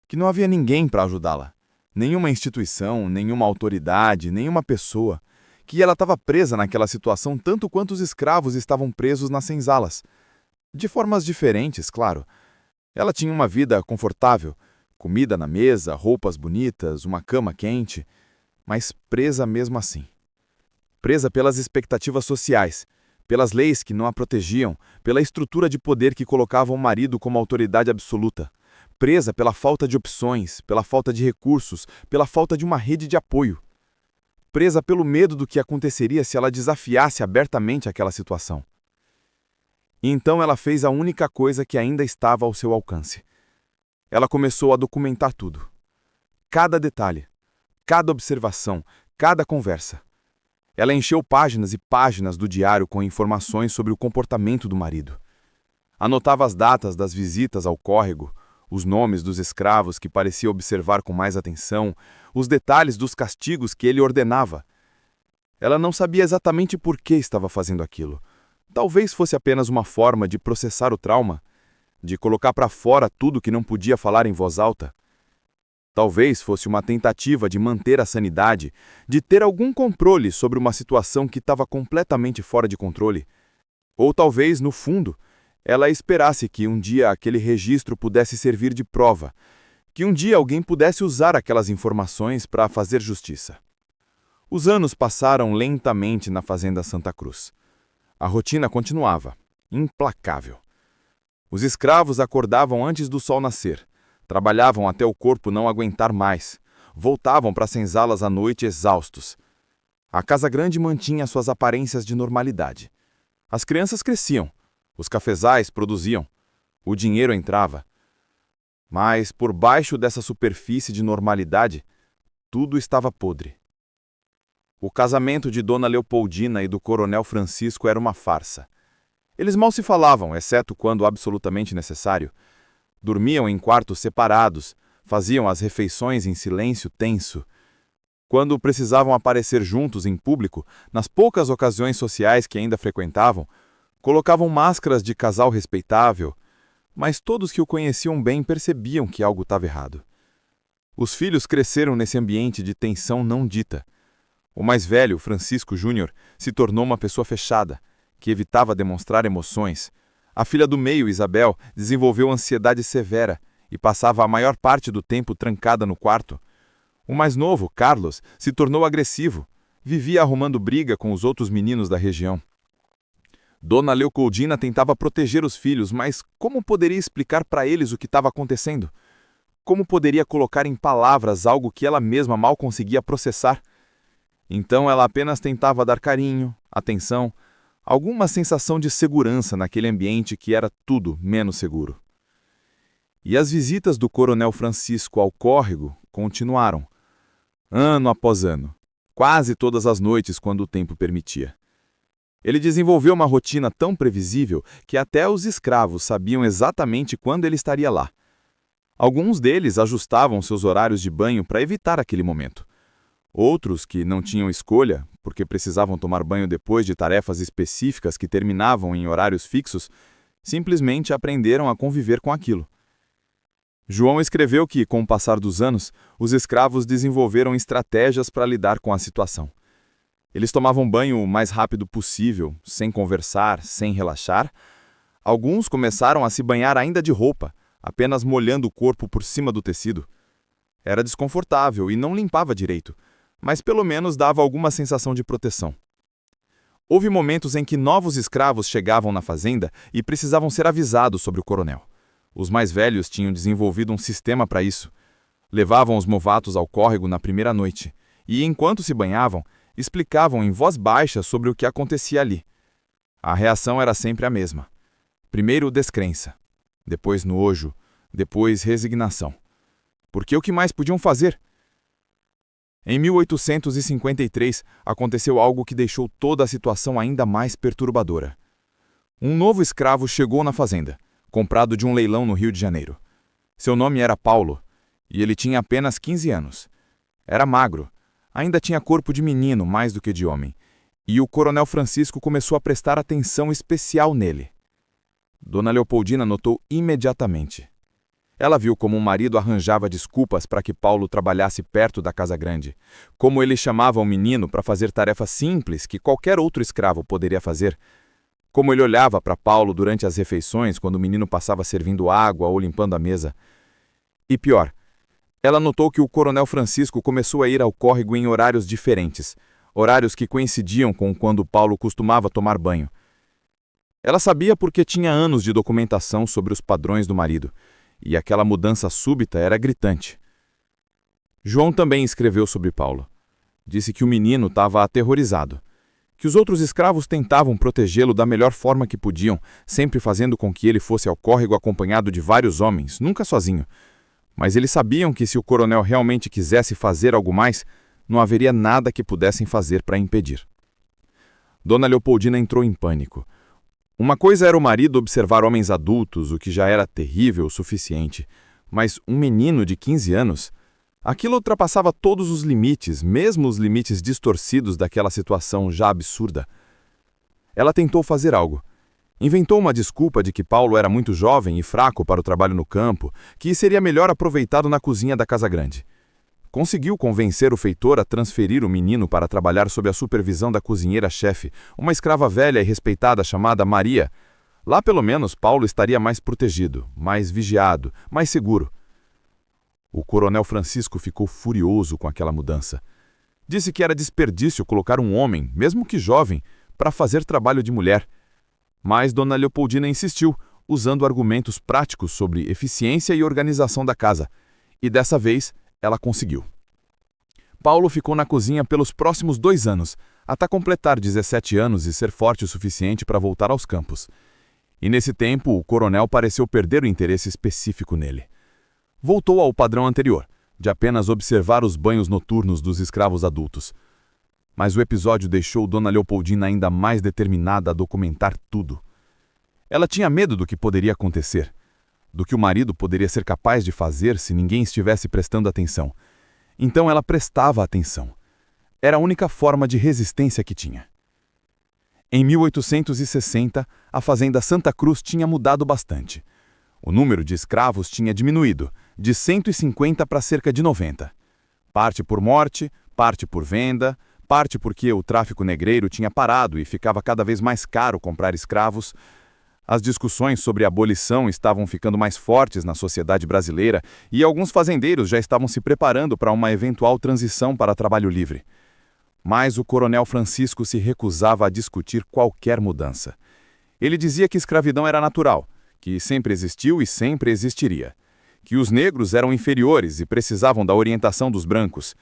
A: que não havia ninguém para ajudá-la,
D: Nenhuma instituição, nenhuma autoridade, nenhuma pessoa. Que ela estava presa naquela situação tanto quanto os escravos estavam presos nas senzalas. De formas diferentes, claro. Ela tinha uma vida confortável, comida na mesa, roupas bonitas, uma cama quente, mas presa mesmo assim. Presa pelas expectativas sociais, pelas leis que não a protegiam, pela estrutura de poder que colocava o marido como autoridade absoluta. Presa pela falta de opções, pela falta de recursos, pela falta de uma rede de apoio. Presa pelo medo do que aconteceria se ela desafiasse abertamente aquela situação. E então ela fez a única coisa que ainda estava ao seu alcance. Ela começou a documentar tudo. Cada detalhe, cada observação, cada conversa. Ela encheu páginas e páginas do diário com informações sobre o comportamento do marido. Anotava as datas das visitas ao córrego, os nomes dos escravos que parecia observar com mais atenção, os detalhes dos castigos que ele ordenava. Ela não sabia exatamente por que estava fazendo aquilo. Talvez fosse apenas uma forma de processar o trauma, de colocar para fora tudo que não podia falar em voz alta. Talvez fosse uma tentativa de manter a sanidade, de ter algum controle sobre uma situação que estava completamente fora de controle. Ou talvez, no fundo, ela esperasse que um dia aquele registro pudesse servir de prova, que um dia alguém pudesse usar aquelas informações para fazer justiça. Os anos passaram lentamente na fazenda Santa Cruz. A rotina continuava, implacável. Os escravos acordavam antes do sol nascer, trabalhavam até o corpo não aguentar mais, voltavam para as senzalas à noite exaustos. A casa grande mantinha suas aparências de normalidade. As crianças cresciam, os cafezais produziam, o dinheiro entrava. Mas, por baixo dessa superfície de normalidade, tudo estava podre. O casamento de Dona Leopoldina e do Coronel Francisco era uma farsa. Eles mal se falavam, exceto quando absolutamente necessário. Dormiam em quartos separados, faziam as refeições em silêncio tenso. Quando precisavam aparecer juntos em público, nas poucas ocasiões sociais que ainda frequentavam, colocavam máscaras de casal respeitável, mas todos que o conheciam bem percebiam que algo estava errado. Os filhos cresceram nesse ambiente de tensão não dita. O mais velho, Francisco Júnior, se tornou uma pessoa fechada, que evitava demonstrar emoções. A filha do meio, Isabel, desenvolveu ansiedade severa e passava a maior parte do tempo trancada no quarto. O mais novo, Carlos, se tornou agressivo, vivia arrumando briga com os outros meninos da região. Dona Leopoldina tentava proteger os filhos, mas como poderia explicar para eles o que estava acontecendo? Como poderia colocar em palavras algo que ela mesma mal conseguia processar? Então ela apenas tentava dar carinho, atenção, alguma sensação de segurança naquele ambiente que era tudo menos seguro. E as visitas do Coronel Francisco ao córrego continuaram, ano após ano, quase todas as noites quando o tempo permitia. Ele desenvolveu uma rotina tão previsível que até os escravos sabiam exatamente quando ele estaria lá. Alguns deles ajustavam seus horários de banho para evitar aquele momento. Outros, que não tinham escolha, porque precisavam tomar banho depois de tarefas específicas que terminavam em horários fixos, simplesmente aprenderam a conviver com aquilo. João escreveu que, com o passar dos anos, os escravos desenvolveram estratégias para lidar com a situação. Eles tomavam banho o mais rápido possível, sem conversar, sem relaxar. Alguns começaram a se banhar ainda de roupa, apenas molhando o corpo por cima do tecido. Era desconfortável e não limpava direito, mas pelo menos dava alguma sensação de proteção. Houve momentos em que novos escravos chegavam na fazenda e precisavam ser avisados sobre o coronel. Os mais velhos tinham desenvolvido um sistema para isso. Levavam os novatos ao córrego na primeira noite e, enquanto se banhavam, explicavam em voz baixa sobre o que acontecia ali. A reação era sempre a mesma. Primeiro descrença, depois nojo, depois resignação. Porque o que mais podiam fazer? Em 1853, aconteceu algo que deixou toda a situação ainda mais perturbadora. Um novo escravo chegou na fazenda, comprado de um leilão no Rio de Janeiro. Seu nome era Paulo, e ele tinha apenas 15 anos. Era magro, ainda tinha corpo de menino mais do que de homem, e o Coronel Francisco começou a prestar atenção especial nele. Dona Leopoldina notou imediatamente. Ela viu como o marido arranjava desculpas para que Paulo trabalhasse perto da casa grande, como ele chamava o menino para fazer tarefas simples que qualquer outro escravo poderia fazer, como ele olhava para Paulo durante as refeições quando o menino passava servindo água ou limpando a mesa. E pior, ela notou que o coronel Francisco começou a ir ao córrego em horários diferentes, horários que coincidiam com quando Paulo costumava tomar banho. Ela sabia porque tinha anos de documentação sobre os padrões do marido, e aquela mudança súbita era gritante. João também escreveu sobre Paulo. Disse que o menino estava aterrorizado, que os outros escravos tentavam protegê-lo da melhor forma que podiam, sempre fazendo com que ele fosse ao córrego acompanhado de vários homens, nunca sozinho. Mas eles sabiam que se o coronel realmente quisesse fazer algo mais, não haveria nada que pudessem fazer para impedir. Dona Leopoldina entrou em pânico. Uma coisa era o marido observar homens adultos, o que já era terrível o suficiente, mas um menino de 15 anos, aquilo ultrapassava todos os limites, mesmo os limites distorcidos daquela situação já absurda. Ela tentou fazer algo. Inventou uma desculpa de que Paulo era muito jovem e fraco para o trabalho no campo, que seria melhor aproveitado na cozinha da casa grande. Conseguiu convencer o feitor a transferir o menino para trabalhar sob a supervisão da cozinheira-chefe, uma escrava velha e respeitada chamada Maria. Lá, pelo menos, Paulo estaria mais protegido, mais vigiado, mais seguro. O coronel Francisco ficou furioso com aquela mudança. Disse que era desperdício colocar um homem, mesmo que jovem, para fazer trabalho de mulher. Mas Dona Leopoldina insistiu, usando argumentos práticos sobre eficiência e organização da casa. E dessa vez, ela conseguiu. Paulo ficou na cozinha pelos próximos 2 anos, até completar 17 anos e ser forte o suficiente para voltar aos campos. E nesse tempo, o coronel pareceu perder o interesse específico nele. Voltou ao padrão anterior, de apenas observar os banhos noturnos dos escravos adultos. Mas o episódio deixou Dona Leopoldina ainda mais determinada a documentar tudo. Ela tinha medo do que poderia acontecer, do que o marido poderia ser capaz de fazer se ninguém estivesse prestando atenção. Então ela prestava atenção. Era a única forma de resistência que tinha. Em 1860, a fazenda Santa Cruz tinha mudado bastante. O número de escravos tinha diminuído, de 150 para cerca de 90. Parte por morte, parte por venda, parte porque o tráfico negreiro tinha parado e ficava cada vez mais caro comprar escravos. As discussões sobre a abolição estavam ficando mais fortes na sociedade brasileira e alguns fazendeiros já estavam se preparando para uma eventual transição para trabalho livre. Mas o coronel Francisco se recusava a discutir qualquer mudança. Ele dizia que escravidão era natural, que sempre existiu e sempre existiria, que os negros eram inferiores e precisavam da orientação dos brancos,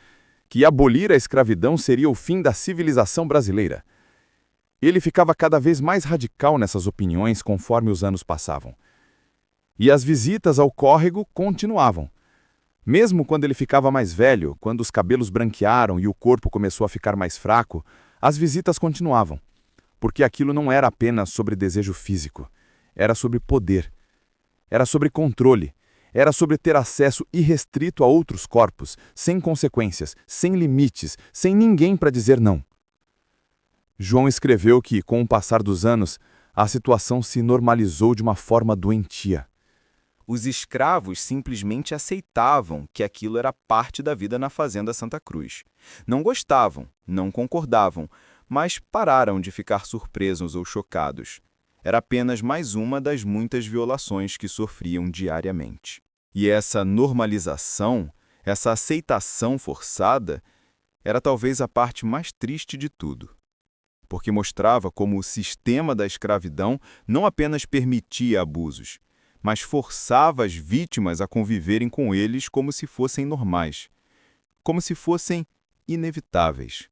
D: que abolir a escravidão seria o fim da civilização brasileira. Ele ficava cada vez mais radical nessas opiniões conforme os anos passavam. E as visitas ao córrego continuavam. Mesmo quando ele ficava mais velho, quando os cabelos branquearam e o corpo começou a ficar mais fraco, as visitas continuavam. Porque aquilo não era apenas sobre desejo físico, era sobre poder, era sobre controle, era sobre ter acesso irrestrito a outros corpos, sem consequências, sem limites, sem ninguém para dizer não. João escreveu que, com o passar dos anos, a situação se normalizou de uma forma doentia.
E: Os escravos simplesmente aceitavam que aquilo era parte da vida na fazenda Santa Cruz. Não gostavam, não concordavam, mas pararam de ficar surpresos ou chocados. Era apenas mais uma das muitas violações que sofriam diariamente. E essa normalização, essa aceitação forçada, era talvez a parte mais triste de tudo. Porque mostrava como o sistema da escravidão não apenas permitia abusos, mas forçava as vítimas a conviverem com eles como se fossem normais, como se fossem inevitáveis,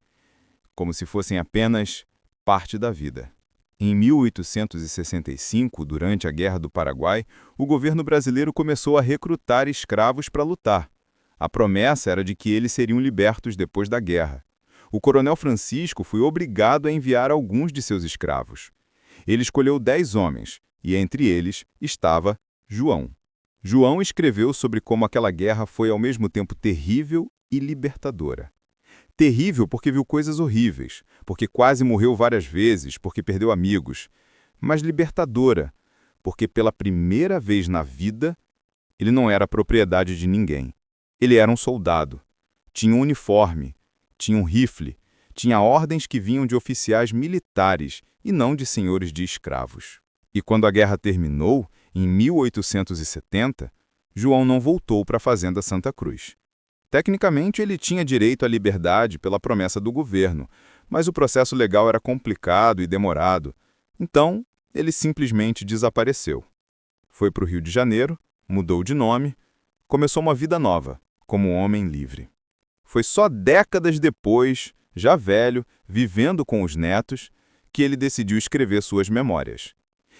E: como se fossem apenas parte da vida. Em 1865, durante a Guerra do Paraguai, o governo brasileiro começou a recrutar escravos para lutar. A promessa era de que eles seriam libertos depois da guerra. O coronel Francisco foi obrigado a enviar alguns de seus escravos. Ele escolheu 10 homens, e entre eles estava João. João escreveu sobre como aquela guerra foi ao mesmo tempo terrível e libertadora. Terrível porque viu coisas horríveis, porque quase morreu várias vezes, porque perdeu amigos. Mas libertadora, porque pela primeira vez na vida, Ele não era propriedade de ninguém. Ele era um soldado. Tinha um uniforme, tinha um rifle, tinha ordens que vinham de oficiais militares e não de senhores de escravos. E quando a guerra terminou, em 1870, João não voltou para a fazenda Santa Cruz. Tecnicamente, ele tinha direito à liberdade pela promessa do governo, mas o processo legal era complicado e demorado. Então, ele simplesmente desapareceu. Foi para o Rio de Janeiro, mudou de nome, começou uma vida nova, como um homem livre. Foi só décadas depois, já velho, vivendo com os netos, que ele decidiu escrever suas memórias.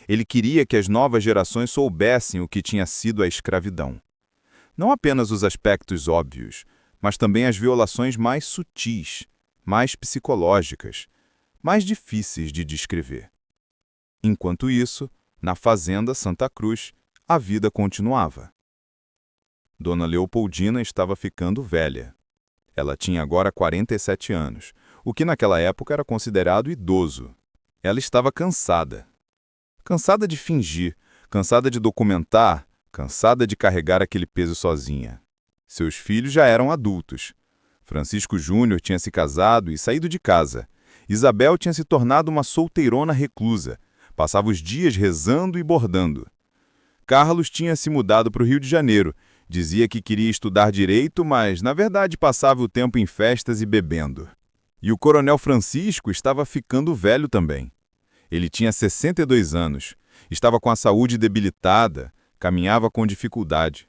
E: Ele queria que as novas gerações soubessem o que tinha sido a escravidão. Não apenas os aspectos óbvios, mas também as violações mais sutis, mais psicológicas, mais difíceis de descrever. Enquanto isso, na fazenda Santa Cruz, a vida continuava. Dona Leopoldina estava ficando velha. Ela tinha agora 47 anos, o que naquela época era considerado idoso. Ela estava cansada. Cansada de fingir, cansada de documentar, cansada de carregar aquele peso sozinha. Seus filhos já eram adultos. Francisco Júnior tinha se casado e saído de casa. Isabel tinha se tornado uma solteirona reclusa. Passava os dias rezando e bordando. Carlos tinha se mudado para o Rio de Janeiro. Dizia que queria estudar direito, mas, na verdade, passava o tempo em festas e bebendo. E o coronel Francisco estava ficando velho também. Ele tinha 62 anos, estava com a saúde debilitada, caminhava com dificuldade.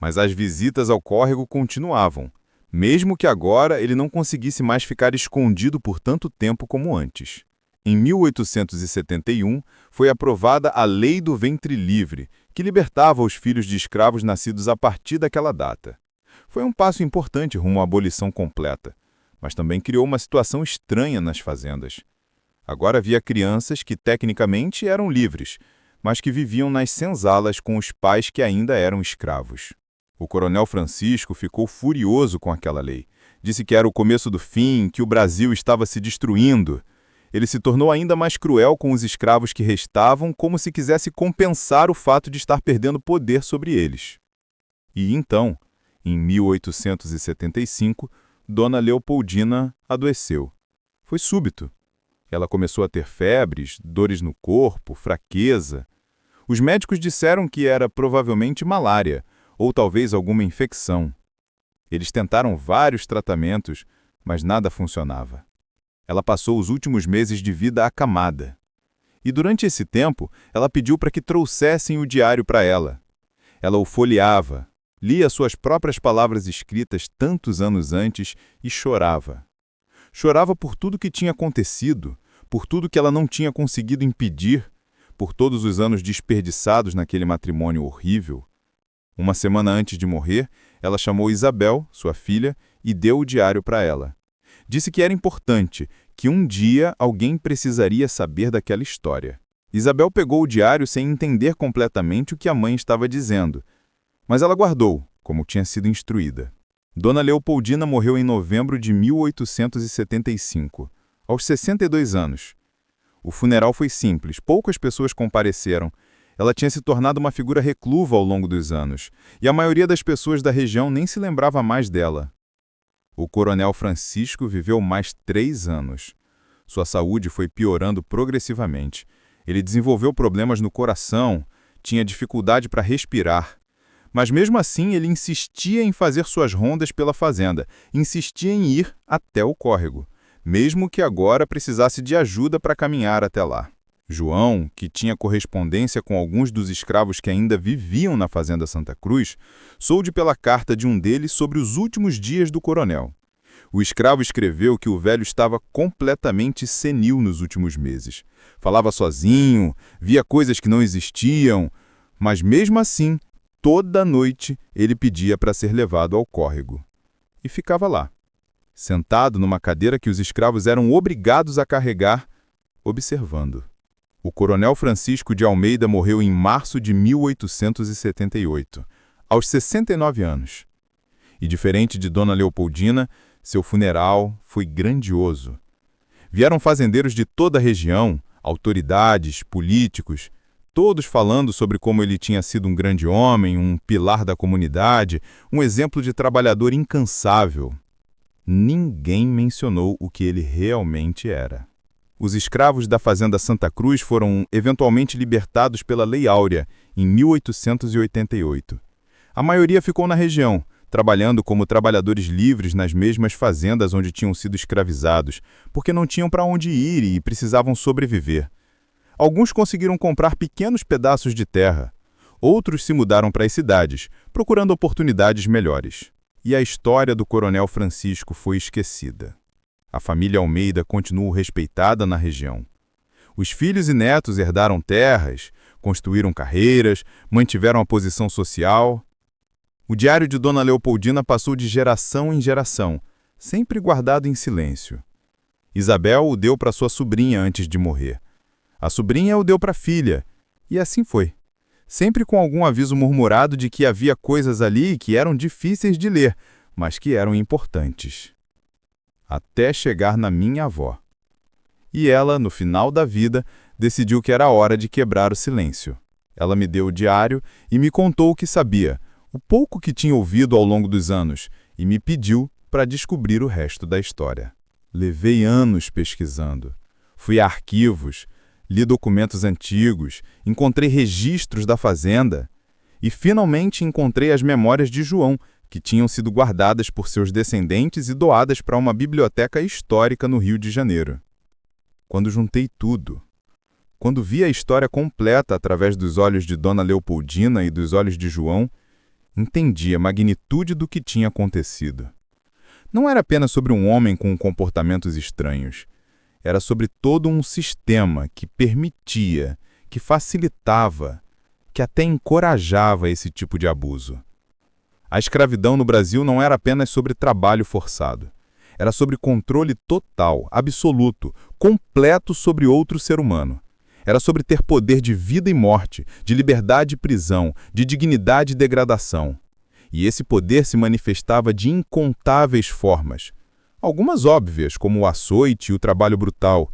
E: Mas as visitas ao córrego continuavam, mesmo que agora ele não conseguisse mais ficar escondido por tanto tempo como antes. Em 1871, foi aprovada a Lei do Ventre Livre, que libertava os filhos de escravos nascidos a partir daquela data. Foi um passo importante rumo à abolição completa, mas também criou uma situação estranha nas fazendas. Agora havia crianças que tecnicamente eram livres, mas que viviam nas senzalas com os pais que ainda eram escravos. O coronel Francisco ficou furioso com aquela lei. Disse que era o começo do fim, que o Brasil estava se destruindo. Ele se tornou ainda mais cruel com os escravos que restavam, como se quisesse compensar o fato de estar perdendo poder sobre eles. E então, em 1875, Dona Leopoldina adoeceu. Foi súbito. Ela começou a ter febres, dores no corpo, fraqueza. Os médicos disseram que era provavelmente malária, ou talvez alguma infecção. Eles tentaram vários tratamentos, mas nada funcionava. Ela passou os últimos meses de vida acamada. E durante esse tempo, ela pediu para que trouxessem o diário para ela. Ela o folheava, lia suas próprias palavras escritas tantos anos antes e chorava. Chorava por tudo que tinha acontecido, por tudo que ela não tinha conseguido impedir, por todos os anos desperdiçados naquele matrimônio horrível. Uma semana antes de morrer, ela chamou Isabel, sua filha, e deu o diário para ela. Disse que era importante, que um dia alguém precisaria saber daquela história. Isabel pegou o diário sem entender completamente o que a mãe estava dizendo, mas ela guardou, como tinha sido instruída. Dona Leopoldina morreu em novembro de 1875, aos 62 anos. O funeral foi simples, poucas pessoas compareceram. Ela tinha se tornado uma figura reclusa ao longo dos anos, e a maioria das pessoas da região nem se lembrava mais dela. O coronel Francisco viveu mais 3 anos. Sua saúde foi piorando progressivamente. Ele desenvolveu problemas no coração, tinha dificuldade para respirar. Mas mesmo assim ele insistia em fazer suas rondas pela fazenda, insistia em ir até o córrego, mesmo que agora precisasse de ajuda para caminhar até lá. João, que tinha correspondência com alguns dos escravos que ainda viviam na fazenda Santa Cruz, soube pela carta de um deles sobre os últimos dias do coronel. O escravo escreveu que o velho estava completamente senil nos últimos meses. Falava sozinho, via coisas que não existiam, mas mesmo assim, toda noite ele pedia para ser levado ao córrego. E ficava lá, sentado numa cadeira que os escravos eram obrigados a carregar, observando. O coronel Francisco de Almeida morreu em março de 1878, aos 69 anos. E diferente de Dona Leopoldina, seu funeral foi grandioso. Vieram fazendeiros de toda a região, autoridades, políticos,
D: todos falando sobre como ele tinha sido um grande homem, um pilar da comunidade, um exemplo de trabalhador incansável. Ninguém mencionou o que ele realmente era. Os escravos da fazenda Santa Cruz foram eventualmente libertados pela Lei Áurea, em 1888. A maioria ficou na região, trabalhando como trabalhadores livres nas mesmas fazendas onde tinham sido escravizados, porque não tinham para onde ir e precisavam sobreviver. Alguns conseguiram comprar pequenos pedaços de terra. Outros se mudaram para as cidades, procurando oportunidades melhores. E a história do Coronel Francisco foi esquecida. A família Almeida continuou respeitada na região. Os filhos e netos herdaram terras, construíram carreiras, mantiveram a posição social. O diário de Dona Leopoldina passou de geração em geração, sempre guardado em silêncio. Isabel o deu para sua sobrinha antes de morrer. A sobrinha o deu para a filha, e assim foi. Sempre com algum aviso murmurado de que havia coisas ali que eram difíceis de ler, mas que eram importantes. Até chegar na minha avó. E ela, no final da vida, decidiu que era hora de quebrar o silêncio. Ela me deu o diário e me contou o que sabia, o pouco que tinha ouvido ao longo dos anos, e me pediu para descobrir o resto da história. Levei anos pesquisando. Fui a arquivos, li documentos antigos, encontrei registros da fazenda e finalmente encontrei as memórias de João, que tinham sido guardadas por seus descendentes e doadas para uma biblioteca histórica no Rio de Janeiro. Quando juntei tudo, quando vi a história completa através dos olhos de Dona Leopoldina e dos olhos de João, entendi a magnitude do que tinha acontecido. Não era apenas sobre um homem com comportamentos estranhos. Era sobre todo um sistema que permitia, que facilitava, que até encorajava esse tipo de abuso. A escravidão no Brasil não era apenas sobre trabalho forçado. Era sobre controle total, absoluto, completo sobre outro ser humano. Era sobre ter poder de vida e morte, de liberdade e prisão, de dignidade e degradação. E esse poder se manifestava de incontáveis formas. Algumas óbvias, como o açoite e o trabalho brutal.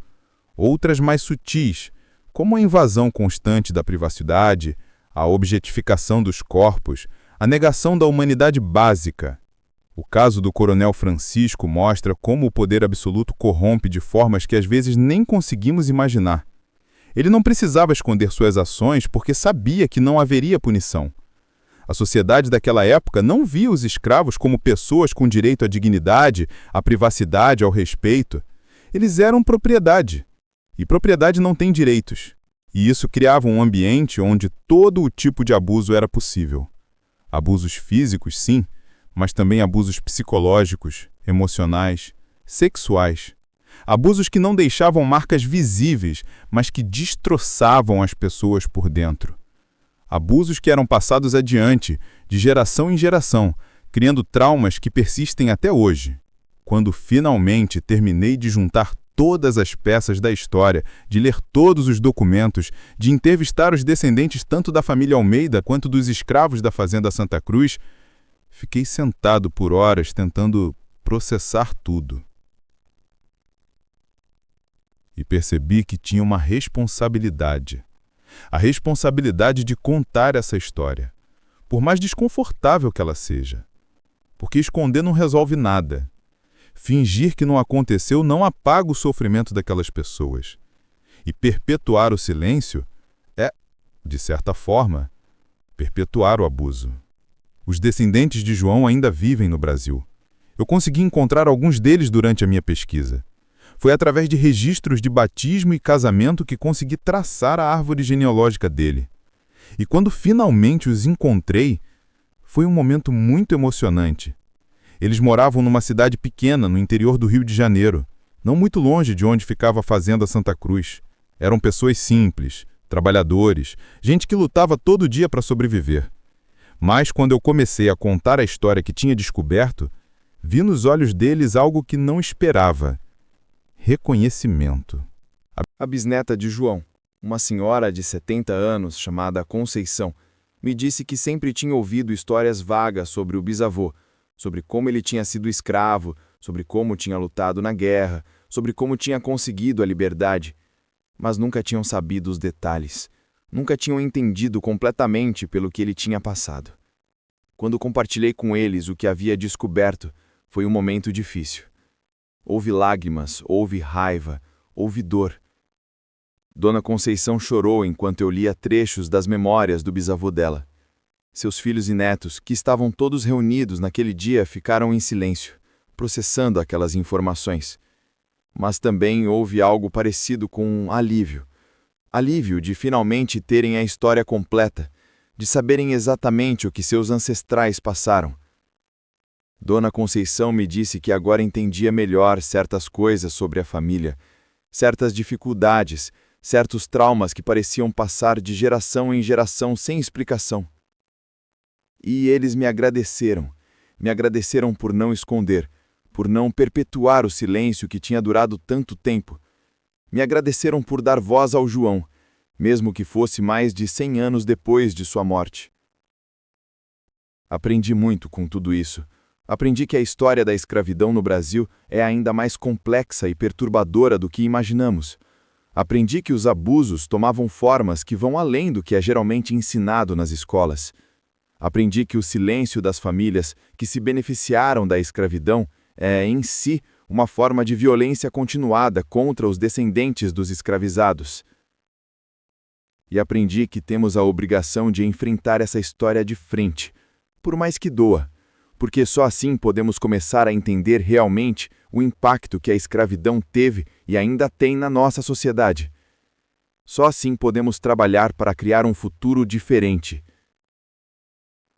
D: Outras mais sutis, como a invasão constante da privacidade, a objetificação dos corpos, a negação da humanidade básica. O caso do Coronel Francisco mostra como o poder absoluto corrompe de formas que às vezes nem conseguimos imaginar. Ele não precisava esconder suas ações porque sabia que não haveria punição. A sociedade daquela época não via os escravos como pessoas com direito à dignidade, à privacidade, ao respeito. Eles eram propriedade. E propriedade não tem direitos. E isso criava um ambiente onde todo o tipo de abuso era possível. Abusos físicos, sim, mas também abusos psicológicos, emocionais, sexuais. Abusos que não deixavam marcas visíveis, mas que destroçavam as pessoas por dentro. Abusos que eram passados adiante, de geração em geração, criando traumas que persistem até hoje. Quando finalmente terminei de juntar todas as peças da história, de ler todos os documentos, de entrevistar os descendentes tanto da família Almeida quanto dos escravos da fazenda Santa Cruz, fiquei sentado por horas tentando processar tudo. E percebi que tinha uma responsabilidade. A responsabilidade de contar essa história, por mais desconfortável que ela seja. Porque esconder não resolve nada. Fingir que não aconteceu não apaga o sofrimento daquelas pessoas. E perpetuar o silêncio é, de certa forma, perpetuar o abuso. Os descendentes de João ainda vivem no Brasil. Eu consegui encontrar alguns deles durante a minha pesquisa. Foi através de registros de batismo e casamento que consegui traçar a árvore genealógica dele. E quando finalmente os encontrei, foi um momento muito emocionante. Eles moravam numa cidade pequena no interior do Rio de Janeiro, não muito longe de onde ficava a fazenda Santa Cruz. Eram pessoas simples, trabalhadores, gente que lutava todo dia para sobreviver. Mas quando eu comecei a contar a história que tinha descoberto, vi nos olhos deles algo que não esperava. Reconhecimento.
E: A bisneta de João, uma senhora de 70 anos chamada Conceição, me disse que sempre tinha ouvido histórias vagas sobre o bisavô, sobre como ele tinha sido escravo, sobre como tinha lutado na guerra, sobre como tinha conseguido a liberdade, mas nunca tinham sabido os detalhes,
D: Nunca tinham entendido completamente pelo que ele tinha passado. Quando compartilhei com eles o que havia descoberto, foi um momento difícil. Houve lágrimas, houve raiva, houve dor. Dona Conceição chorou enquanto eu lia trechos das memórias do bisavô dela. Seus filhos e netos, que estavam todos reunidos naquele dia, ficaram em silêncio, processando aquelas informações. Mas também houve algo parecido com um alívio. Alívio de finalmente terem a história completa, de saberem exatamente o que seus ancestrais passaram. Dona Conceição me disse que agora entendia melhor certas coisas sobre a família, certas dificuldades, certos traumas que pareciam passar de geração em geração sem explicação. E eles me agradeceram por não esconder, por não perpetuar o silêncio que tinha durado tanto tempo. Me agradeceram por dar voz ao João, mesmo que fosse mais de 100 anos depois de sua morte. Aprendi muito com tudo isso. Aprendi que a história da escravidão no Brasil é ainda mais complexa e perturbadora do que imaginamos. Aprendi que os abusos tomavam formas que vão além do que é geralmente ensinado nas escolas. Aprendi que o silêncio das famílias que se beneficiaram da escravidão é, em si, uma forma de violência continuada contra os descendentes dos escravizados. E aprendi que temos a obrigação de enfrentar essa história de frente, por mais que doa, porque só assim podemos começar a entender realmente o impacto que a escravidão teve e ainda tem na nossa sociedade. Só assim podemos trabalhar para criar um futuro diferente.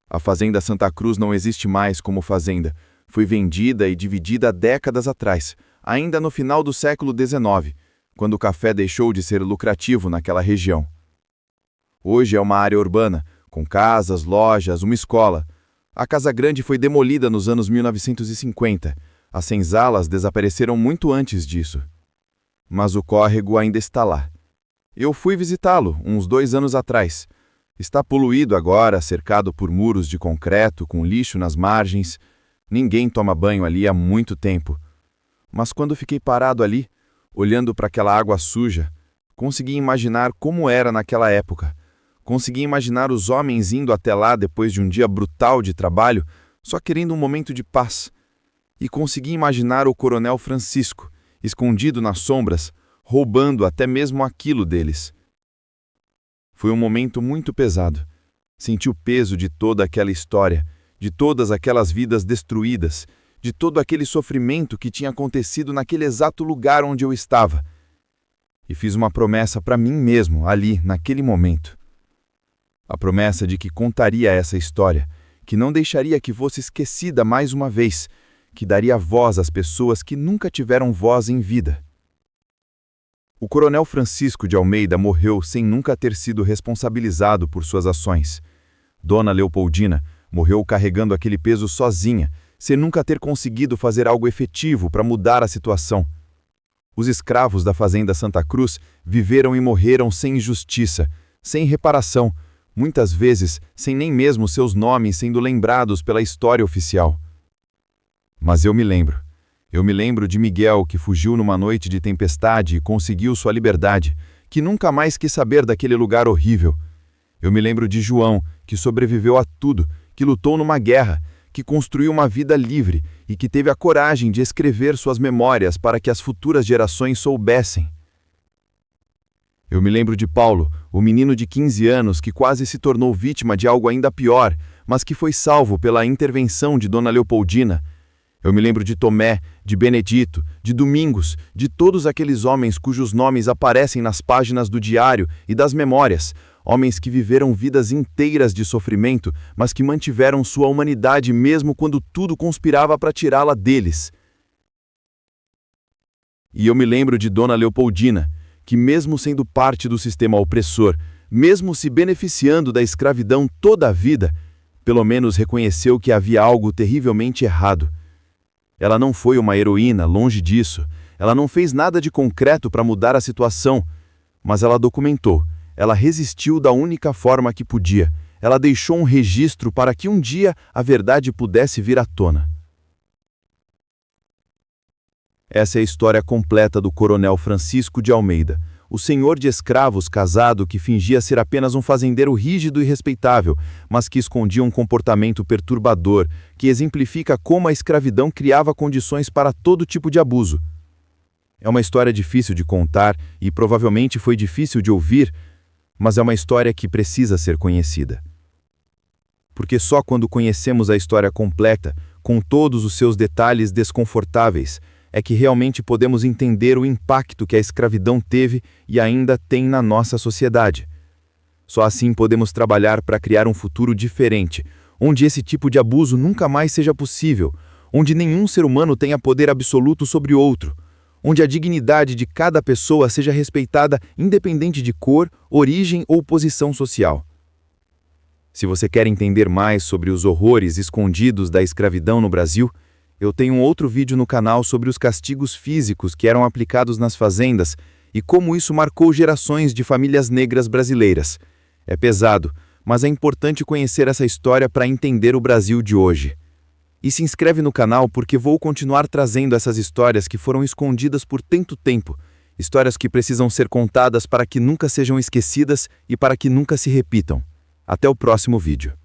D: A Fazenda Santa Cruz não existe mais como fazenda. Foi vendida e dividida há décadas atrás, ainda no final do século XIX, quando o café deixou de ser lucrativo naquela região. Hoje é uma área urbana, com casas, lojas, uma escola. A Casa Grande foi demolida nos anos 1950. As senzalas desapareceram muito antes disso. Mas o córrego ainda está lá. Eu fui visitá-lo uns 2 anos atrás. Está poluído agora, cercado por muros de concreto, com lixo nas margens. Ninguém toma banho ali há muito tempo. Mas quando fiquei parado ali, olhando para aquela água suja, consegui imaginar como era naquela época. Consegui imaginar os homens indo até lá depois de um dia brutal de trabalho, só querendo um momento de paz. E consegui imaginar o Coronel Francisco, escondido nas sombras, roubando até mesmo aquilo deles. Foi um momento muito pesado. Senti o peso de toda aquela história, de todas aquelas vidas destruídas, de todo aquele sofrimento que tinha acontecido naquele exato lugar onde eu estava. E fiz uma promessa para mim mesmo, ali, naquele momento. A promessa de que contaria essa história, que não deixaria que fosse esquecida mais uma vez, que daria voz às pessoas que nunca tiveram voz em vida. O Coronel Francisco de Almeida morreu sem nunca ter sido responsabilizado por suas ações. Dona Leopoldina morreu carregando aquele peso sozinha, sem nunca ter conseguido fazer algo efetivo para mudar a situação. Os escravos da Fazenda Santa Cruz viveram e morreram sem justiça, sem reparação, muitas vezes sem nem mesmo seus nomes sendo lembrados pela história oficial. Mas eu me lembro de Miguel, que fugiu numa noite de tempestade e conseguiu sua liberdade, que nunca mais quis saber daquele lugar horrível. Eu me lembro de João, que sobreviveu a tudo, que lutou numa guerra, que construiu uma vida livre e que teve a coragem de escrever suas memórias para que as futuras gerações soubessem. Eu me lembro de Paulo, o menino de 15 anos que quase se tornou vítima de algo ainda pior, mas que foi salvo pela intervenção de Dona Leopoldina. Eu me lembro de Tomé, de Benedito, de Domingos, de todos aqueles homens cujos nomes aparecem nas páginas do diário e das memórias, homens que viveram vidas inteiras de sofrimento, mas que mantiveram sua humanidade mesmo quando tudo conspirava para tirá-la deles. E eu me lembro de Dona Leopoldina, que mesmo sendo parte do sistema opressor, mesmo se beneficiando da escravidão toda a vida, pelo menos reconheceu que havia algo terrivelmente errado. Ela não foi uma heroína, longe disso. Ela não fez nada de concreto para mudar a situação, mas ela documentou. Ela resistiu da única forma que podia. Ela deixou um registro para que um dia a verdade pudesse vir à tona. Essa é a história completa do Coronel Francisco de Almeida, o senhor de escravos casado que fingia ser apenas um fazendeiro rígido e respeitável, mas que escondia um comportamento perturbador, que exemplifica como a escravidão criava condições para todo tipo de abuso. É uma história difícil de contar e provavelmente foi difícil de ouvir, mas é uma história que precisa ser conhecida. Porque só quando conhecemos a história completa, com todos os seus detalhes desconfortáveis, é que realmente podemos entender o impacto que a escravidão teve e ainda tem na nossa sociedade. Só assim podemos trabalhar para criar um futuro diferente, onde esse tipo de abuso nunca mais seja possível, onde nenhum ser humano tenha poder absoluto sobre outro, onde a dignidade de cada pessoa seja respeitada independente de cor, origem ou posição social. Se você quer entender mais sobre os horrores escondidos da escravidão no Brasil, eu tenho um outro vídeo no canal sobre os castigos físicos que eram aplicados nas fazendas e como isso marcou gerações de famílias negras brasileiras. É pesado, mas é importante conhecer essa história para entender o Brasil de hoje. E se inscreve no canal porque vou continuar trazendo essas histórias que foram escondidas por tanto tempo, histórias que precisam ser contadas para que nunca sejam esquecidas e para que nunca se repitam. Até o próximo vídeo.